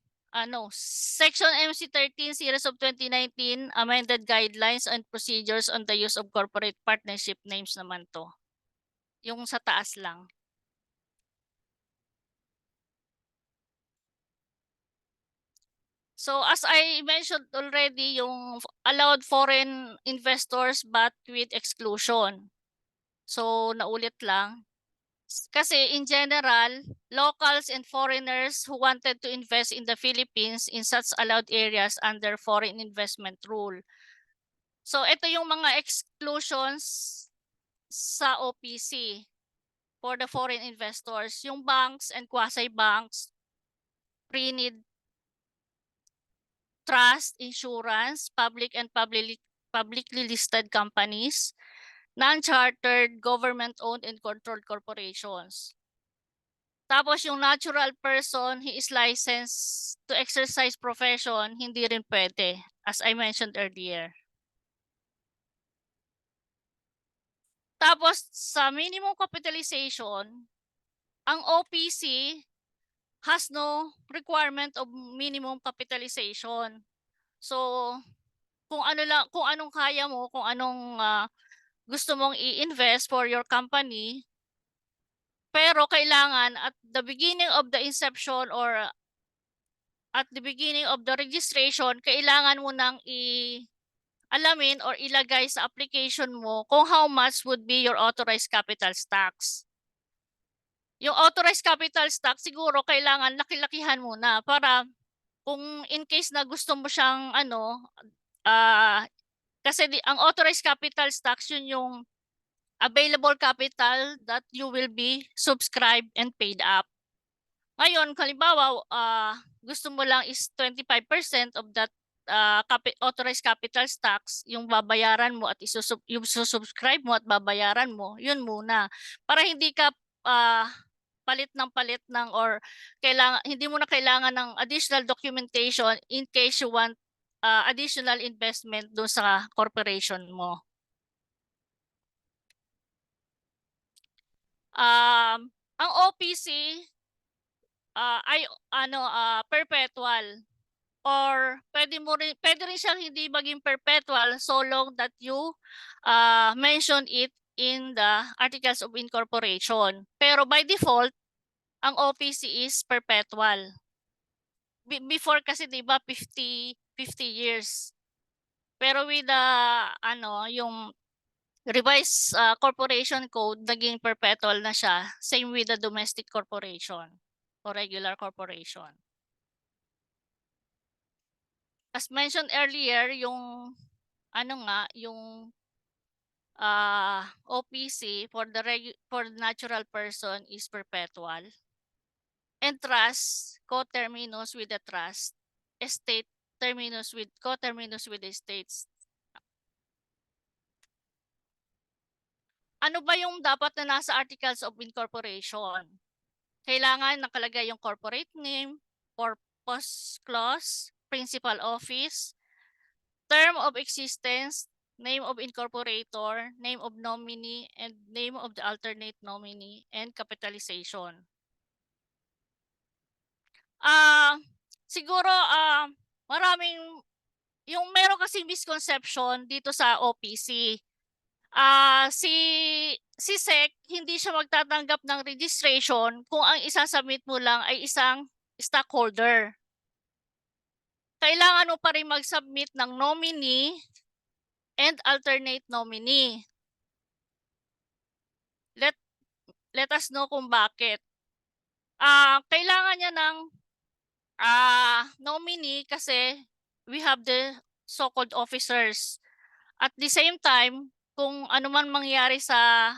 Section MC13 series of 2019 amended guidelines and procedures on the use of corporate partnership names naman to. Yung sa taas lang. So as I mentioned already, yung allowed foreign investors but with exclusion. So naulit lang. Kasi in general, locals and foreigners who wanted to invest in the Philippines in such allowed areas under foreign investment rule. So ito yung mga exclusions sa OPC for the foreign investors. Yung banks and quasi-banks, pre-need trust, insurance, public and publicly listed companies, non-chartered, government-owned and controlled corporations. Tapos yung natural person, he is licensed to exercise profession, hindi rin pwede, as I mentioned earlier. Tapos sa minimum capitalization, ang OPC has no requirement of minimum capitalization. So kung anong kaya mo, kung anong gusto mong i-invest for your company, pero kailangan at the beginning of the inception or at the beginning of the registration, kailangan mo nang alamin or ilagay sa application mo kung how much would be your authorized capital stocks. Yung authorized capital stock, siguro kailangan laki-lakihan muna para kung in case na gusto mo siyang kasi ang authorized capital stocks, yun yung available capital that you will be subscribed and paid up. Ngayon, halimbawa, gusto mo lang is 25% of that authorized capital stocks, yung babayaran mo at yung subscribe mo at babayaran mo, yun muna. Para hindi ka palit ng or hindi mo na kailangan ng additional documentation in case you want additional investment doon sa corporation mo. Ang OPC ay perpetual, or pwede rin siyang hindi maging perpetual so long that you mention it in the Articles of Incorporation. Pero by default, ang OPC is perpetual. Before kasi 'di ba 50 years. Pero with the yung revised corporation code, naging perpetual na siya. Same with the domestic corporation or regular corporation. As mentioned earlier, yung yung OPC for the natural person is perpetual. And trust, coterminous with the trust. Estate, coterminous with the estates. Ano ba yung dapat na nasa Articles of Incorporation? Kailangan nakalagay yung corporate name, purpose clause, principal office, term of existence, name of incorporator, name of nominee, and name of the alternate nominee, and capitalization. Siguro maraming yung meron kasing misconception dito sa OPC. Si SEC hindi siya magtatanggap ng registration kung ang isasubmit mo lang ay isang stockholder. Kailangan mo pa rin mag-submit ng nominee and alternate nominee. Let us know kung bakit. Kailangan niya ng nominee kasi we have the so-called officers. At the same time, kung ano man mangyari sa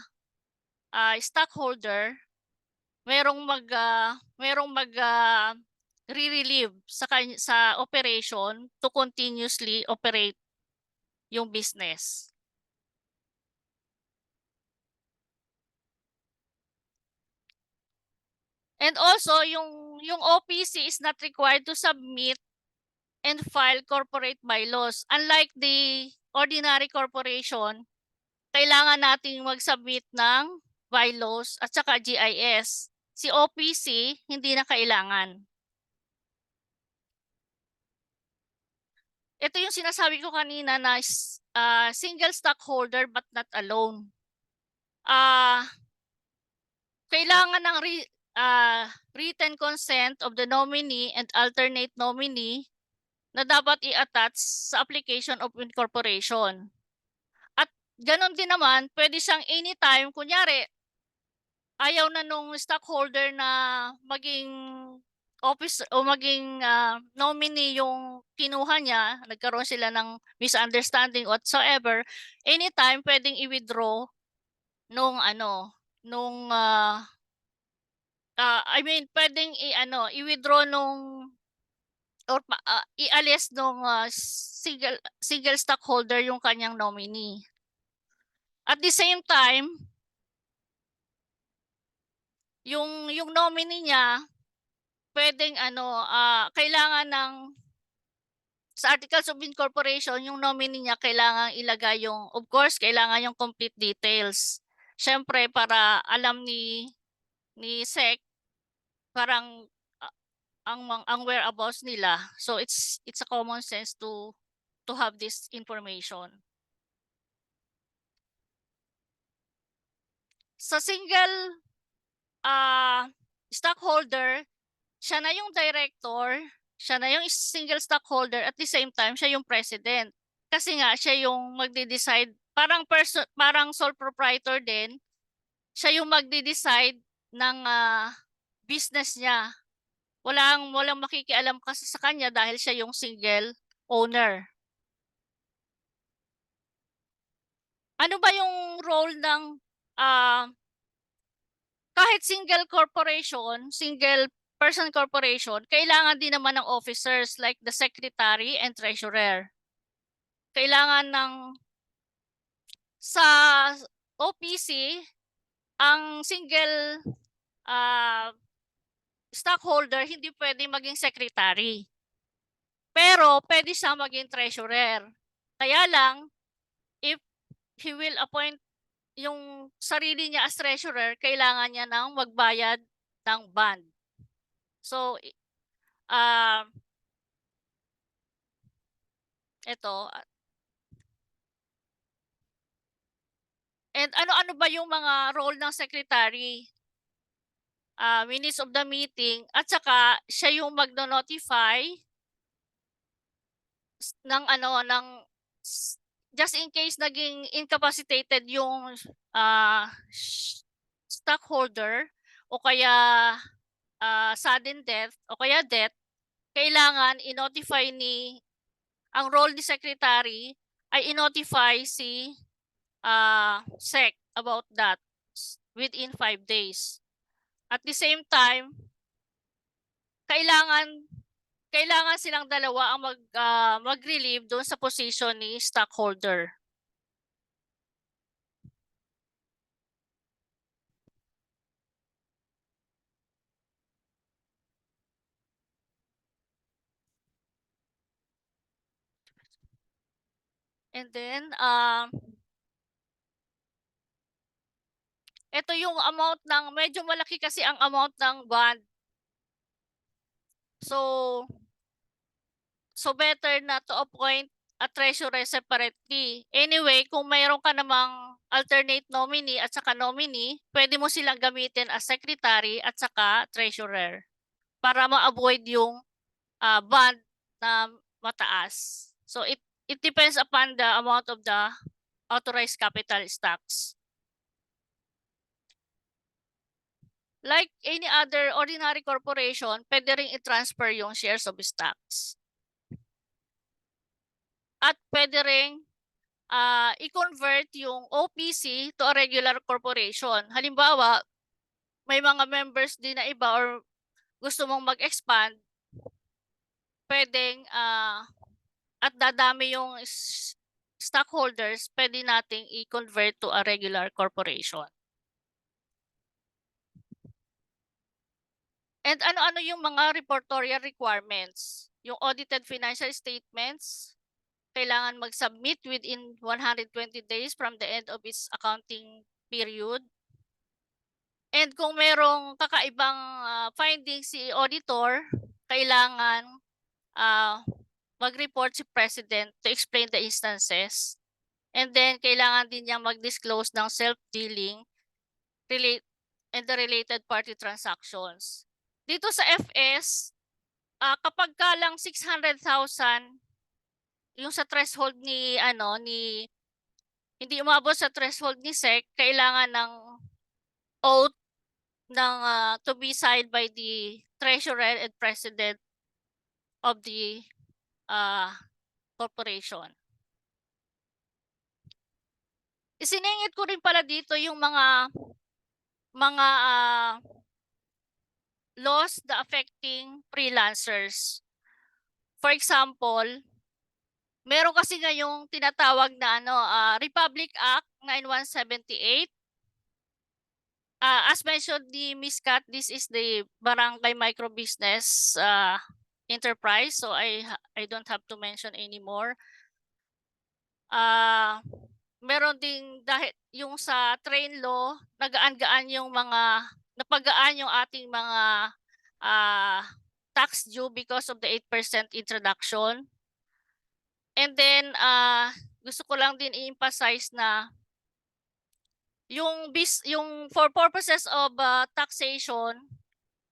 stockholder, merong re-relieve sa operation to continuously operate yung business. And also, yung OPC is not required to submit and file corporate bylaws. Unlike the ordinary corporation, kailangan nating mag-submit ng bylaws at saka GIS. Si OPC, hindi na kailangan. Ito yung sinasabi ko kanina na single stockholder but not alone. Kailangan ng written consent of the nominee and alternate nominee na dapat i-attach sa application of incorporation. At ganon din naman, pwede siyang anytime, kunyari, ayaw na nung stockholder na maging office o maging nominee yung kinuha niya, nagkaroon sila ng misunderstanding whatsoever, anytime pwedeng i-withdraw nung pwedeng i-withdraw nung or ialis nung single stockholder yung kanyang nominee. At the same time, yung nominee niya pwedeng kailangan ng sa Articles of Incorporation, yung nominee niya kailangan ilagay yung, of course, kailangan yung complete details. Syempre para alam ni SEC parang ang whereabouts nila. So it's a common sense to have this information. Sa single stockholder, siya na yung director, siya na yung single stockholder, at the same time siya yung president. Kasi nga siya yung magde-decide, parang sole proprietor din, siya yung magde-decide ng business niya. Walang makikialam kasi sa kanya dahil siya yung single owner. Ano ba yung role ng kahit single corporation, single person corporation, kailangan din naman ng officers like the secretary and treasurer. Kailangan sa OPC, ang single stockholder hindi pwede maging secretary. Pero pwede siya maging treasurer. Kaya lang, if he will appoint yung sarili niya as treasurer, kailangan niya nang magbayad ng bond. So, ito. And ano-ano ba yung mga role ng secretary? Minutes of the meeting, at saka siya yung magno-notify ng just in case naging incapacitated yung stockholder o kaya sudden death o kaya death, kailangan i-notify ang role ni secretary ay i-notify si SEC about that within 5 days. At the same time, kailangan silang dalawa ang mag-relieve doon sa position ni stockholder. And then, ito yung amount medyo malaki kasi ang amount ng bond. So better na to appoint a treasurer separately. Anyway, kung mayroon ka namang alternate nominee at saka nominee, pwede mo silang gamitin as secretary at saka treasurer para ma-avoid yung bond na mataas. So it depends upon the amount of the authorized capital stocks. Like any other ordinary corporation, pwede rin i-transfer yung shares of stocks. At pwede rin i-convert yung OPC to a regular corporation. Halimbawa, may mga members din na iba or gusto mong mag-expand, pwedeng at dadami yung stockholders, pwede nating i-convert to a regular corporation. And ano-ano yung mga reportorial requirements? Yung audited financial statements, kailangan mag-submit within 120 days from the end of its accounting period. And kung merong kakaibang findings si auditor, kailangan mag-report si President to explain the instances. And then, kailangan din niyang mag-disclose ng self-dealing and the related party transactions. Dito sa FS, kapag ka lang 600,000 yung sa threshold ni hindi umabot sa threshold ni SEC, kailangan ng oath ng to be signed by the treasurer and president of the corporation. Isiningit ko rin pala dito yung mga laws na affecting freelancers. For example, meron kasi ngayong tinatawag na Republic Act 9178. As mentioned ni Ms. Kat, this is the Barangay Micro Business Enterprise, so I don't have to mention anymore. Meron ding dahil yung sa train law, nagaan-gaan yung napagaan yung ating mga tax due because of the 8% introduction. And then gusto ko lang din i-emphasize na yung for purposes of taxation,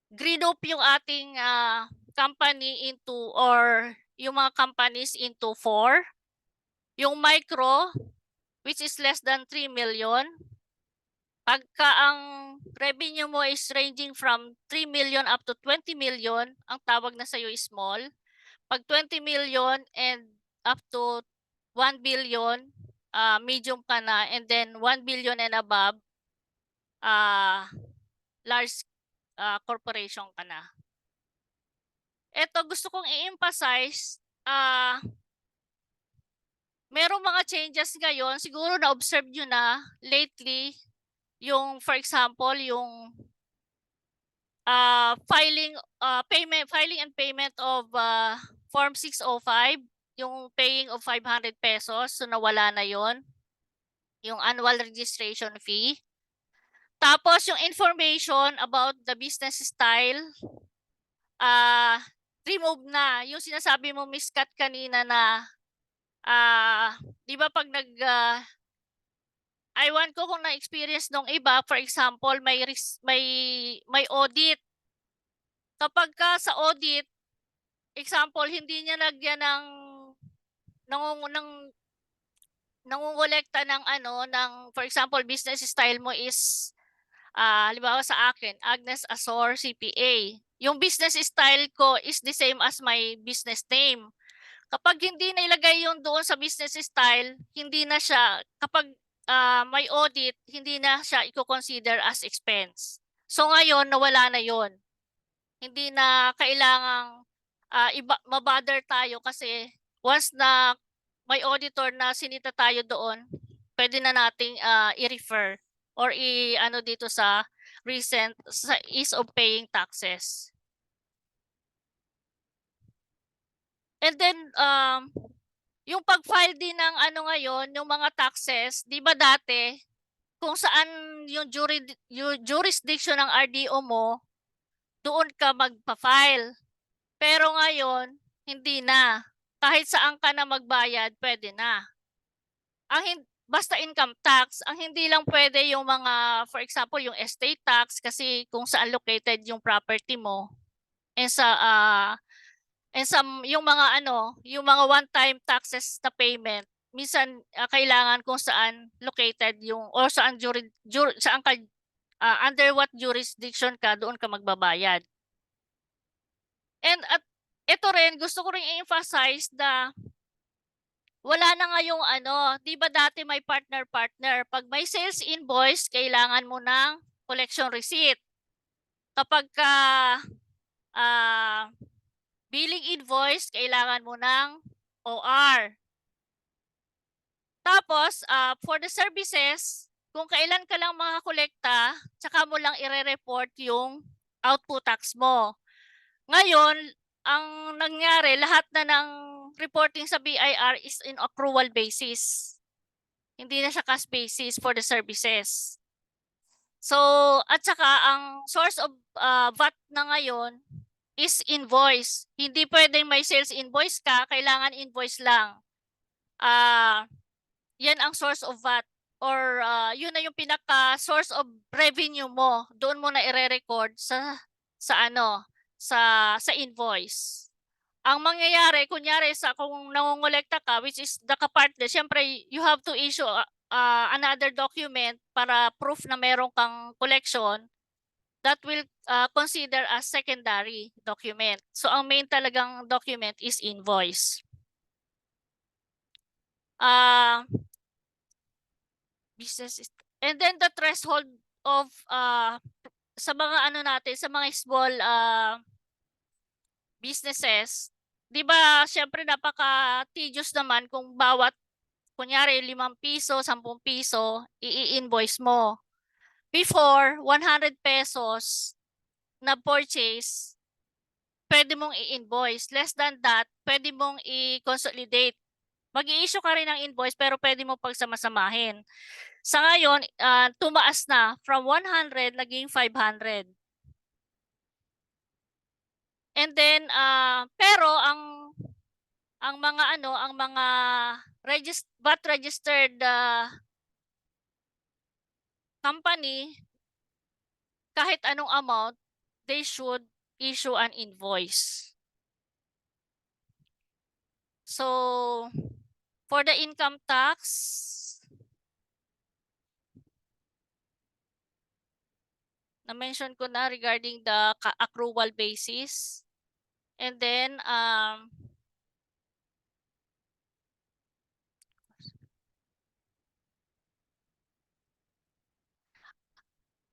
group yung ating company into, or yung mga companies into 4. Yung micro, which is less than 3 million. Pagka ang revenue mo is ranging from 3 million up to 20 million, ang tawag na sa'yo is small. Pag 20 million and up to 1 billion, medium ka na, and then 1 billion and above, large corporation ka na. Ito gusto kong i-emphasize, merong mga changes ngayon, siguro na-observe nyo na lately, yung for example, yung filing and payment of Form 605, yung paying of 500 pesos, so nawala na yon. yung annual registration fee. Tapos yung information about the business style, remove na. Yung sinasabi mo, Miss Kat, kanina na, 'di ba pag ewan ko kung na-experience nung iba, for example, may audit. Kapag sa audit, example, hindi niya lagyan ng nangongolekta ng for example, business style mo is, halimbawa sa akin, Agnes Azor CPA. Yung business style ko is the same as my business name. Kapag hindi nailagay yun doon sa business style, hindi na siya, kapag may audit, hindi na siya i-consider as expense. So ngayon, nawala na yon. Hindi na kailangang mabother tayo kasi once na may auditor na sinita tayo doon, pwede na nating i-refer or i-ano dito sa recent, sa ease of paying taxes. And then, yung pag-file din ng ngayon, yung mga taxes, di ba dati, kung saan yung jurisdiction ng RDO mo, doon ka magpa-file. Pero ngayon, hindi na. Kahit saan ka na magbayad, pwede na. Basta income tax, ang hindi lang pwede yung mga, for example, yung estate tax, kasi kung saan located yung property mo. And yung mga yung mga one-time taxes na payment, minsan kailangan kung saan located yung, or saan saan ka, under what jurisdiction ka, doon ka magbabayad. And at ito rin, gusto ko rin i-emphasize na wala na ngayong di ba dati may partner-partner. Pag may sales invoice, kailangan mo ng collection receipt. Kapag billing invoice, kailangan mo ng OR. Tapos, for the services, kung kailan ka lang makakolekta, tsaka mo lang ire-report yung output tax mo. Ngayon, ang nangyari, lahat na ng reporting sa BIR is in accrual basis. Hindi na siya cash basis for the services. So, at saka ang source of VAT na ngayon is invoice. Hindi pwedeng may sales invoice ka, kailangan invoice lang. Yan ang source of VAT, or yun na yung pinaka source of revenue mo. Doon mo na ire-record sa invoice. Ang mangyayari, kunyari kung nangongolekta ka, which is the kapartner, syempre you have to issue another document para proof na meron kang collection that will consider as secondary document. So ang main talagang document is invoice. And then the threshold of sa mga natin, sa mga small businesses, di ba, syempre napaka-tedious naman kung bawat, kunyari, 5 piso, 10 piso, i-invoice mo. Before, 100 pesos na purchase, pwede mong i-invoice. Less than that, pwede mong i-consolidate. Mag-i-issue ka rin ng invoice, pero pwede mong pagsamasamahin. Sa ngayon, tumaas na from 100 naging 500. And then pero ang mga VAT registered company, kahit anong amount, they should issue an invoice. So for the income tax, na-mention ko na regarding the accrual basis. And then,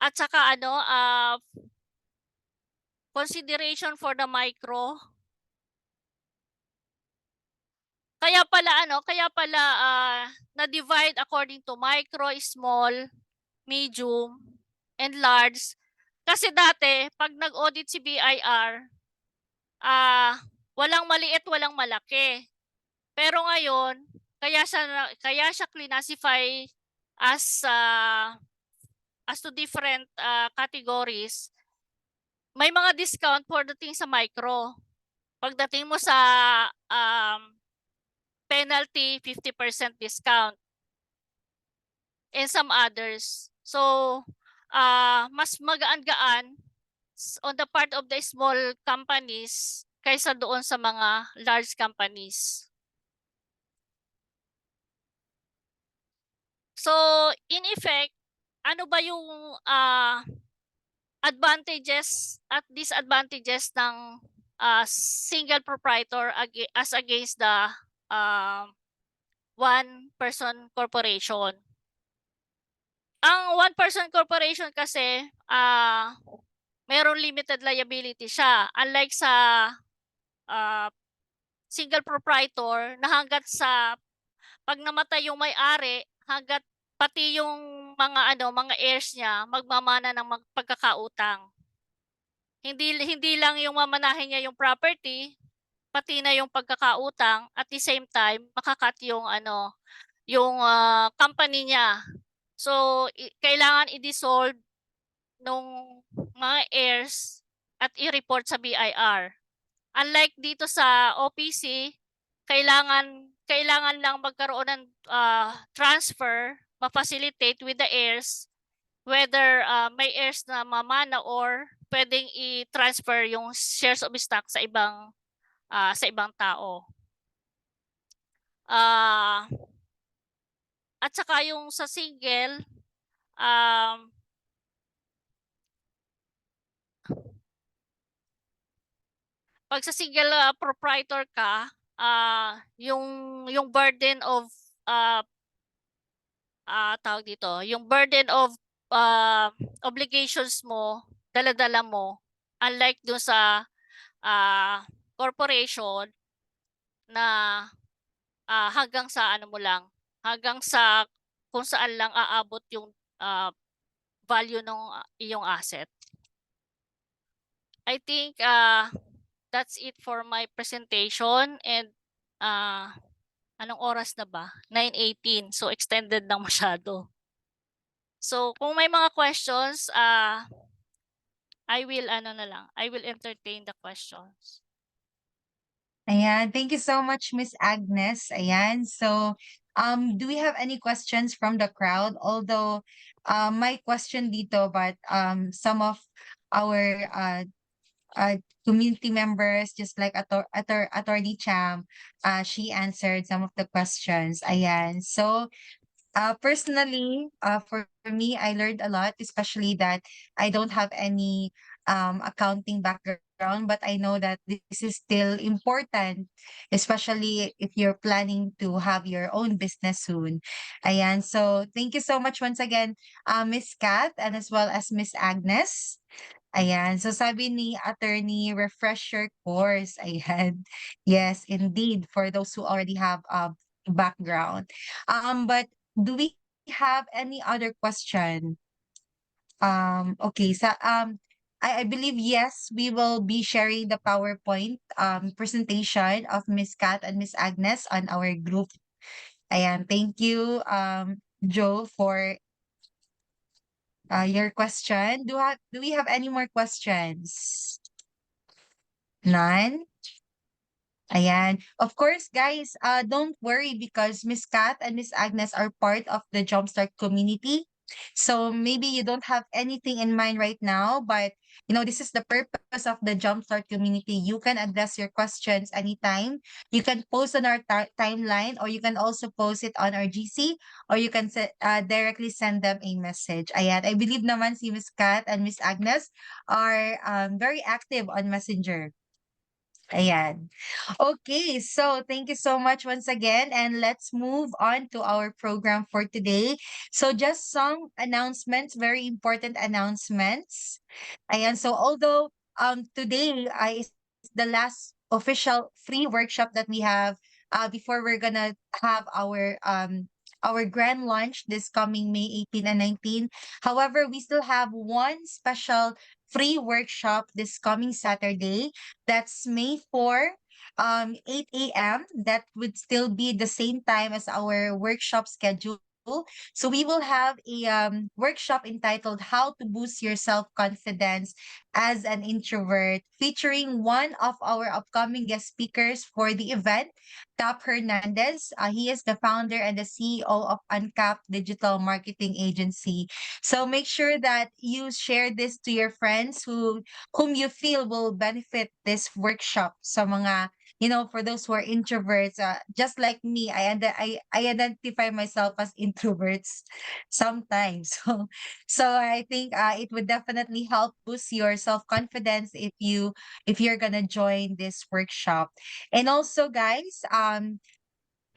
at saka consideration for the micro. Kaya pala na-divide according to micro, small, medium, and large. Kasi dati, pag nag-audit si BIR, walang maliit, walang malaki. Pero ngayon, kaya siya classify as to different categories, may mga discount pagdating sa micro. Pagdating mo sa penalty, 50% discount. And some others. So, mas magaan-gaan on the part of the small companies kaysa doon sa mga large companies. So, in effect, ano ba yung advantages at disadvantages ng single proprietor as against the one-person corporation? Ang one-person corporation kasi, meron limited liability siya. Unlike sa single proprietor na hanggat sa pag namatay yung may-ari, hanggat pati yung mga heirs niya magmamana ng pagkakautang. Hindi lang yung mamanahin niya yung property, pati na yung pagkakautang, at the same time makakat yung yung company niya. So kailangan i-dissolve nung mga heirs at i-report sa BIR. Unlike dito sa OPC, kailangan lang magkaroon ng transfer, ma-facilitate with the heirs, whether may heirs na mamana or pwedeng i-transfer yung shares of stock sa ibang tao. At saka yung sa single, pag sa single proprietor ka, yung burden of tawag dito, yung burden of obligations mo, dala-dala mo, unlike dun sa corporation na hanggang sa mo lang, hanggang sa kung saan lang aabot yung value ng iyong asset. I think that's it for my presentation, and anong oras na ba? 9:18, so extended lang masyado. So kung may mga questions, I will entertain the questions. Ayan, thank you so much, Miss Agnes. Ayan, so do we have any questions from the crowd? Although my question dito, but some of our community members, just like Attorney Cham, she answered some of the questions. Ayan, so personally, for me, I learned a lot, especially that I don't have any accounting background, but I know that this is still important, especially if you're planning to have your own business soon. Ayan, so thank you so much once again, Miss Kat, and as well as Miss Agnes. Ayan, so sabi ni attorney, refresher course. Ayan, yes, indeed, for those who already have a background. But do we have any other question? Okay, so I believe yes, we will be sharing the PowerPoint presentation of Miss Kat and Miss Agnes on our group. Ayan, thank you, Joe, for your question. Do we have any more questions? None? Ayan. Of course, guys, don't worry because Miss Kat and Miss Agnes are part of the Jumpstart community. So maybe you don't have anything in mind right now, but this is the purpose of the Jumpstart community. You can address your questions anytime. You can post on our timeline, or you can also post it on our GC, or you can directly send them a message. Ayan. I believe naman si Miss Kat and Miss Agnes are very active on Messenger. Ayan. Okay, so thank you so much once again, and let's move on to our program for today. So just some announcements, very important announcements. Ayan, so although today is the last official free workshop that we have before we're gonna have our grand launch this coming May 18 and 19. However, we still have one special free workshop this coming Saturday. That's May 4, 8 a.m. That would still be the same time as our workshop schedule. So we will have a workshop entitled How to Boost Your Self-Confidence as an Introvert, featuring one of our upcoming guest speakers for the event, Tap Hernandez. He is the founder and the CEO of Uncapped Digital Marketing Agency. So make sure that you share this to your friends whom you feel will benefit this workshop sa mga for those who are introverts, just like me, I identify myself as introverts sometimes. So I think it would definitely help boost your self-confidence if you're gonna join this workshop. And also, guys,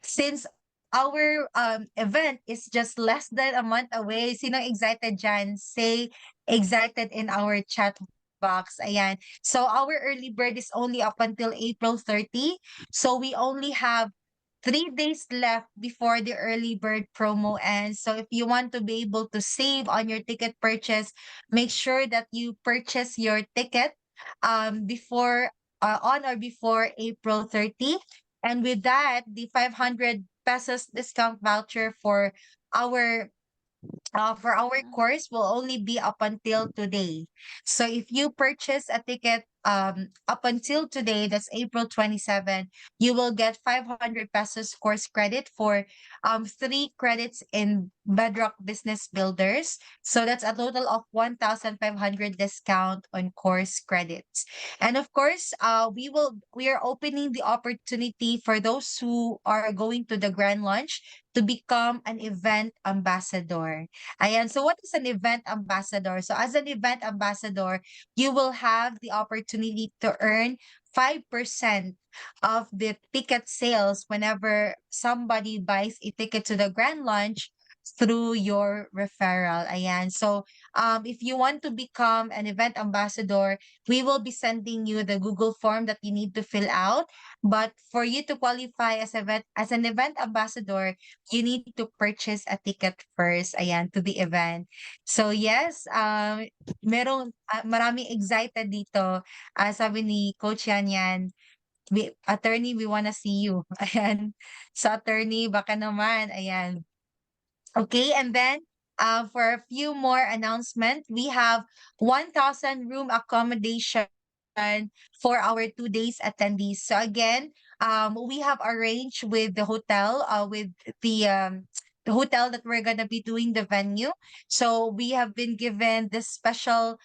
since our event is just less than a month away, sino excited dyan? Say excited in our chat box. Ayan. So our early bird is only up until April 30. So we only have 3 days left before the early bird promo ends. So if you want to be able to save on your ticket purchase, make sure that you purchase your ticket before on or before April 30. And with that, the 500 pesos discount voucher for our course will only be up until today. So if you purchase a ticket up until today, that's April 27, you will get 500 pesos course credit for 3 credits in Bedrock Business Builders. So that's a total of 1,500 discount on course credits. And of course, we are opening the opportunity for those who are going to the grand launch to become an event ambassador. Ayan, so what is an event ambassador? So as an event ambassador, you will have the opportunity to earn 5% of the ticket sales whenever somebody buys a ticket to the grand launch through your referral. Ayan. So if you want to become an event ambassador, we will be sending you the Google form that you need to fill out. But for you to qualify as an event ambassador, you need to purchase a ticket first, ayan, to the event. So yes, maraming excited dito. Sabi ni Coach Yan, attorney, we wanna see you. Ayan. So attorney, baka naman, ayan. Okay, and then for a few more announcements, we have 1,000 room accommodation for our 2 days attendees. So again, we have arranged with the hotel, with the hotel that we're gonna be doing the venue. So we have been given the special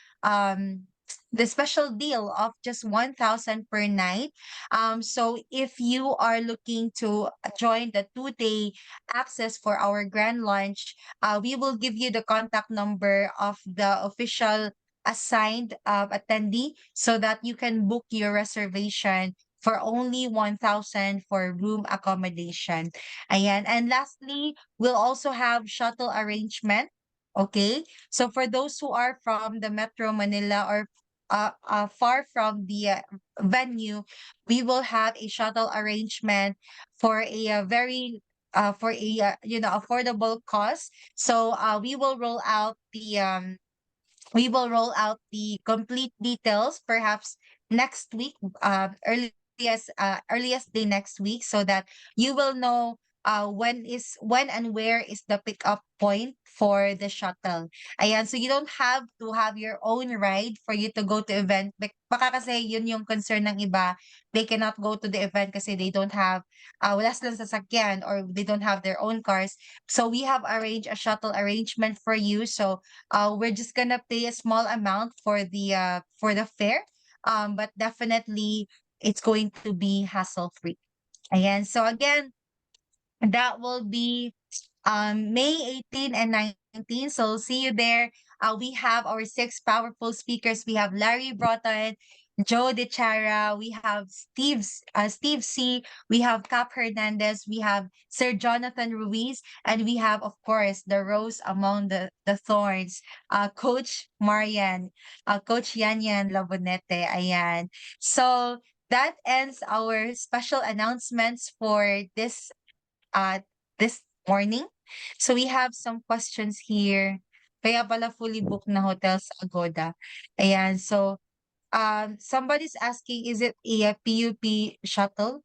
deal of just 1,000 per night. So if you are looking to join the 2-day access for our grand launch, we will give you the contact number of the official assigned attendee so that you can book your reservation for only 1,000 for room accommodation. Ayan. And lastly, we'll also have shuttle arrangement. Okay. So for those who are from the Metro Manila or far from the venue, we will have a shuttle arrangement for a very for a affordable cost. So we will roll out the complete details perhaps next week, earliest day next week, so that you will know when and where is the pickup point for the shuttle. Ayan, so you don't have to have your own ride for you to go to event. Baka kasi yun yung concern ng iba. They cannot go to the event kasi they don't have wala silang sasakyan or they don't have their own cars. So we have arranged a shuttle arrangement for you. So we're just gonna pay a small amount for the fare. But definitely it's going to be hassle-free. Ayan. So again, that will be May 18 and 19. So see you there. We have our 6 powerful speakers. We have Larry Broughton, Joe DeChara, we have Steve C, we have Cap Hernandez, we have Sir Jonathan Ruiz, and we have, of course, the rose among the thorns, Coach Marian, Coach Yanyan Labonete. Ayan. So that ends our special announcements for this morning. So we have some questions here. Kaya pala fully booked na hotel sa Agoda. Ayan, so somebody's asking, is it a PUP shuttle?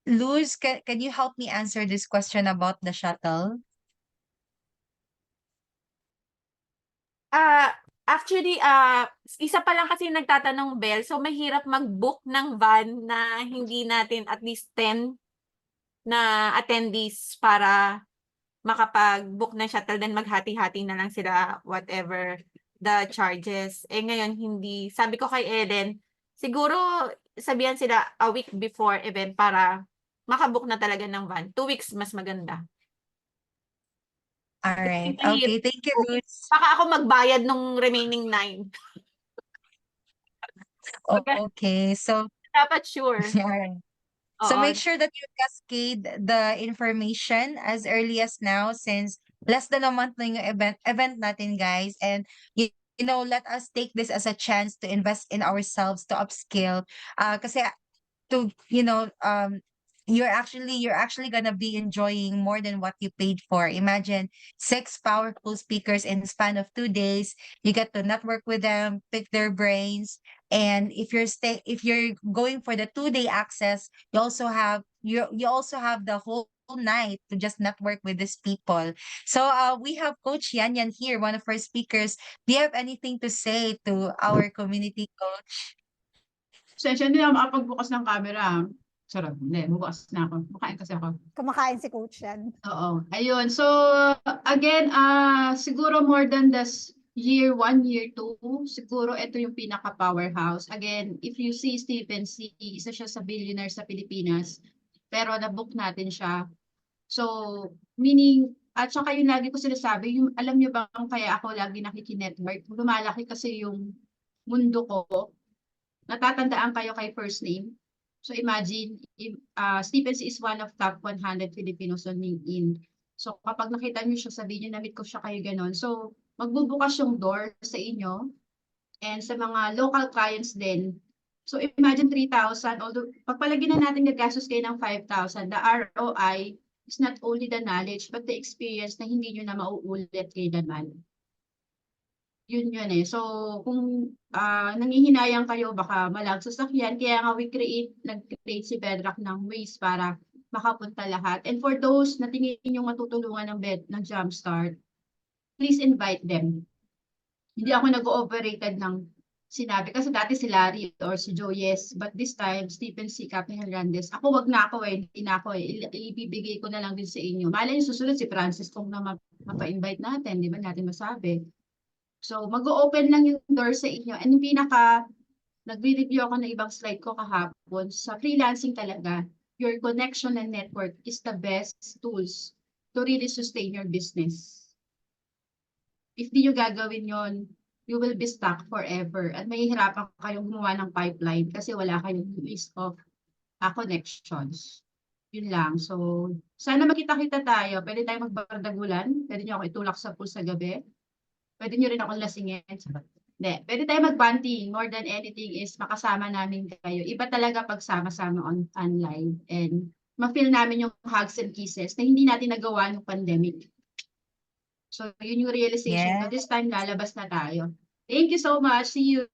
Luz, can you help me answer this question about the shuttle? Actually, isa pa lang kasi nagtatanong, Bell. So, mahirap mag-book ng van na hindi natin at least 10 na attendees para makapag-book ng shuttle, then maghati-hati na lang sila whatever the charges. Eh ngayon, hindi. Sabi ko kay Ellen, siguro sabihan sila a week before event para makabook na talaga ng van. 2 weeks mas maganda. All right. Mahirap. Okay, thank you, Luz. Baka ako magbayad nung remaining 9. Oh, okay, so Dapat sure. yeah. So Oo. make sure that you cascade the information as early as now, since less than a month na yung event natin, guys. And you know, let us take this as a chance to invest in ourselves, to upskill. Kasi to, you know, you're actually gonna be enjoying more than what you paid for. Imagine 6 powerful speakers in the span of 2 days. You get to network with them, pick their brains, and if you're going for the 2-day access, you also have the whole night to just network with these people. So we have Coach Yan Yan here, one of our speakers. Do you have anything to say to our community, Coach? Pasensya hindi ako makapagbukas ng camera. Sarap, hindi, bubukas na ako. Makain kasi ako. Kumakain si Coach yan. Oo. Ayun. So, again, siguro more than year 1, year 2, siguro ito yung pinaka-powerhouse. Again, if you see Stephen C., isa siya sa billionaire sa Pilipinas, pero na-book natin siya. So, meaning, at saka yung lagi ko sinasabi, yung, alam niyo bang kaya ako lagi nakikinetwork? Lumalaki kasi yung mundo ko. Natatandaan kayo kay first name. So imagine, Stephen C. is one of top 100 Filipinos on LinkedIn. So kapag nakita niyo siya, sabihin niyo, na-meet ko siya kayo ganon. So magbubukas yung door sa inyo and sa mga local clients din. So imagine 3,000, although pagpalagyan na natin gagastos kayo ng 5,000, the ROI is not only the knowledge but the experience na hindi nyo na mauulit kailanman. Yun eh. So, kung nangihinayang kayo, baka malag sasakyan. Kaya nga nag-create si Bedrock ng ways para makapunta lahat. And for those na tingin yung matutulungan ng Jumpstart, please invite them. Hindi ako nag-overrated ng sinabi. Kasi dati si Larry or si Joe, yes. But this time, Stephen C. Cape Hernandez. Ako wag na ako hindi na ako ibibigay ko na lang din sa inyo. Malay yung susunod si Francis kung na mapa-invite natin. Di ba natin masabi? So, mag-o-open lang yung door sa inyo. And yung nag-review ako ng ibang slide ko kahapon, sa freelancing talaga, your connection and network is the best tools to really sustain your business. If di nyo gagawin yon, you will be stuck forever. At mahihirapan kayong gumawa ng pipeline kasi wala kayong list of connections. Yun lang. So, sana makita-kita tayo. Pwede tayo magbardagulan. Pwede nyo ako itulak sa pool sa gabi. Pwede nyo rin akong lasingin. Hindi. Pwede tayo mag-bunting. More than anything is makasama namin kayo. Iba talaga pagsama-sama online. And ma-feel namin yung hugs and kisses na hindi natin nagawa ng pandemic. So, yun yung realization ko. This time, lalabas na tayo. Thank you so much. See you.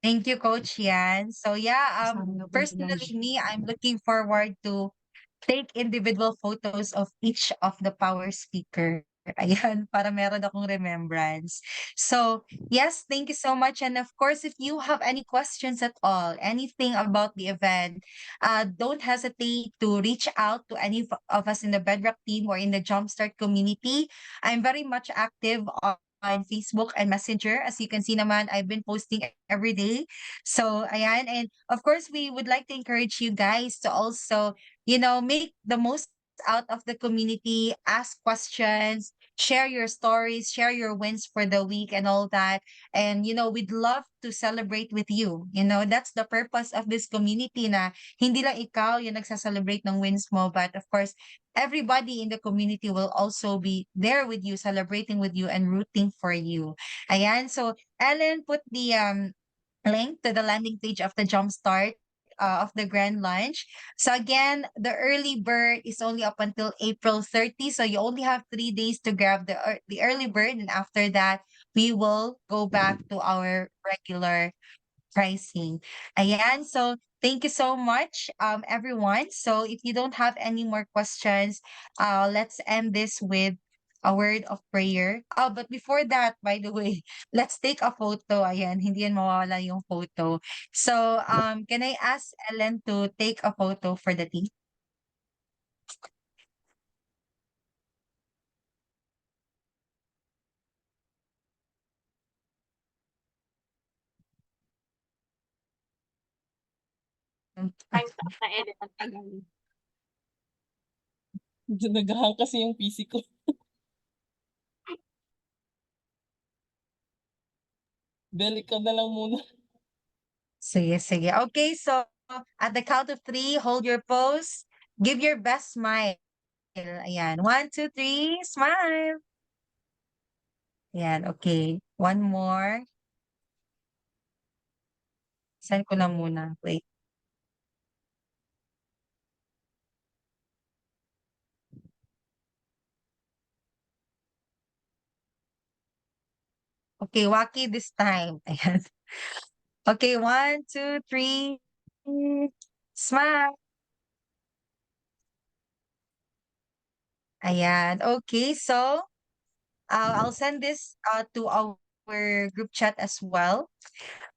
Thank you, Coach Yan. So yeah, personally me, I'm looking forward to take individual photos of each of the power speaker. Ayan, para meron akong remembrance. So, yes, thank you so much. And of course, if you have any questions at all, anything about the event, don't hesitate to reach out to any of us in the Bedrock team or in the Jumpstart community. I'm very much active on Facebook and Messenger. As you can see naman, I've been posting every day. So, ayan. And of course, we would like to encourage you guys to also, you know, make the most out of the community, ask questions, share your stories, share your wins for the week and all that. And, you know, we'd love to celebrate with you. You know, that's the purpose of this community na hindi lang ikaw yung nagsaselebrate ng wins mo, but of course, everybody in the community will also be there with you, celebrating with you and rooting for you. Ayan. So, Ellen put the link to the landing page of the Jumpstart of the Grand Lunch. So again, the early bird is only up until April 30. So you only have 3 days to grab the early bird. And after that, we will go back to our regular pricing. Ayan. So thank you so much, everyone. So if you don't have any more questions, let's end this with a word of prayer. Oh, but before that, by the way, let's take a photo. Ayan, hindi yan mawawala yung photo. So, can I ask Ellen to take a photo for the team? Time's up na, Ellen. Ang tagal. Nagahan kasi yung PC ko. Balik ka na lang muna. Sige, sige. Okay, so at the count of 3, hold your pose. Give your best smile. Ayan. 1, 2, 3, smile. Ayan, okay. One more. Send ko na muna. Wait. Okay, Waki this time. Ayan. Okay, 1, 2, 3. Smile. Ayan. Okay, so I'll send this to our group chat as well.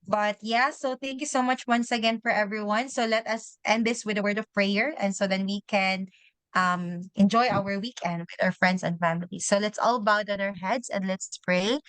But yeah, so thank you so much once again for everyone. So let us end this with a word of prayer, and so then we can enjoy our weekend with our friends and family. So let's all bow down our heads and let's pray.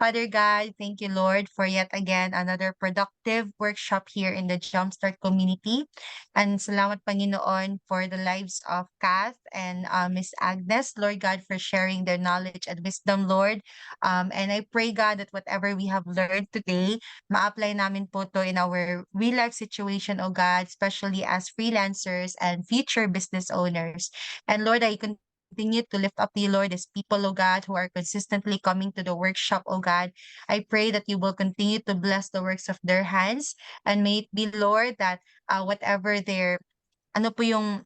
Father God, thank you, Lord, for yet again another productive workshop here in the Jumpstart community. And salamat, Panginoon, for the lives of Kath and Miss Agnes, Lord God, for sharing their knowledge and wisdom, Lord. And I pray, God, that whatever we have learned today, ma-apply namin po to in our real life situation, oh God, especially as freelancers and future business owners. And Lord, I continue to lift up to you, Lord, as people, oh God, who are consistently coming to the workshop, oh God. I pray that you will continue to bless the works of their hands, and may it be, Lord, that whatever their, ano po yung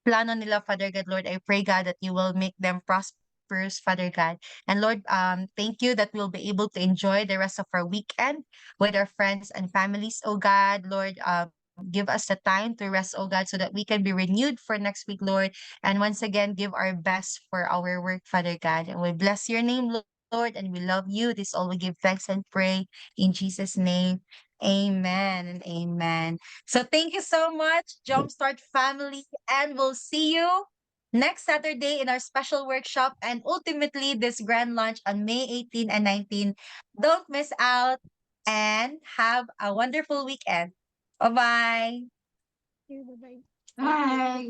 plano nila, Father God, Lord, I pray, God, that you will make them prosperous, Father God. And Lord, thank you that we'll be able to enjoy the rest of our weekend with our friends and families, oh God. Lord, give us the time to rest, oh God, so that we can be renewed for next week, Lord. And once again, give our best for our work, Father God. And we bless your name, Lord, and we love you. This all we give thanks and pray in Jesus' name. Amen and amen. So thank you so much, Jumpstart family, and we'll see you next Saturday in our special workshop and ultimately this grand launch on May 18 and 19. Don't miss out and have a wonderful weekend. Bye-bye. Bye-bye. Bye.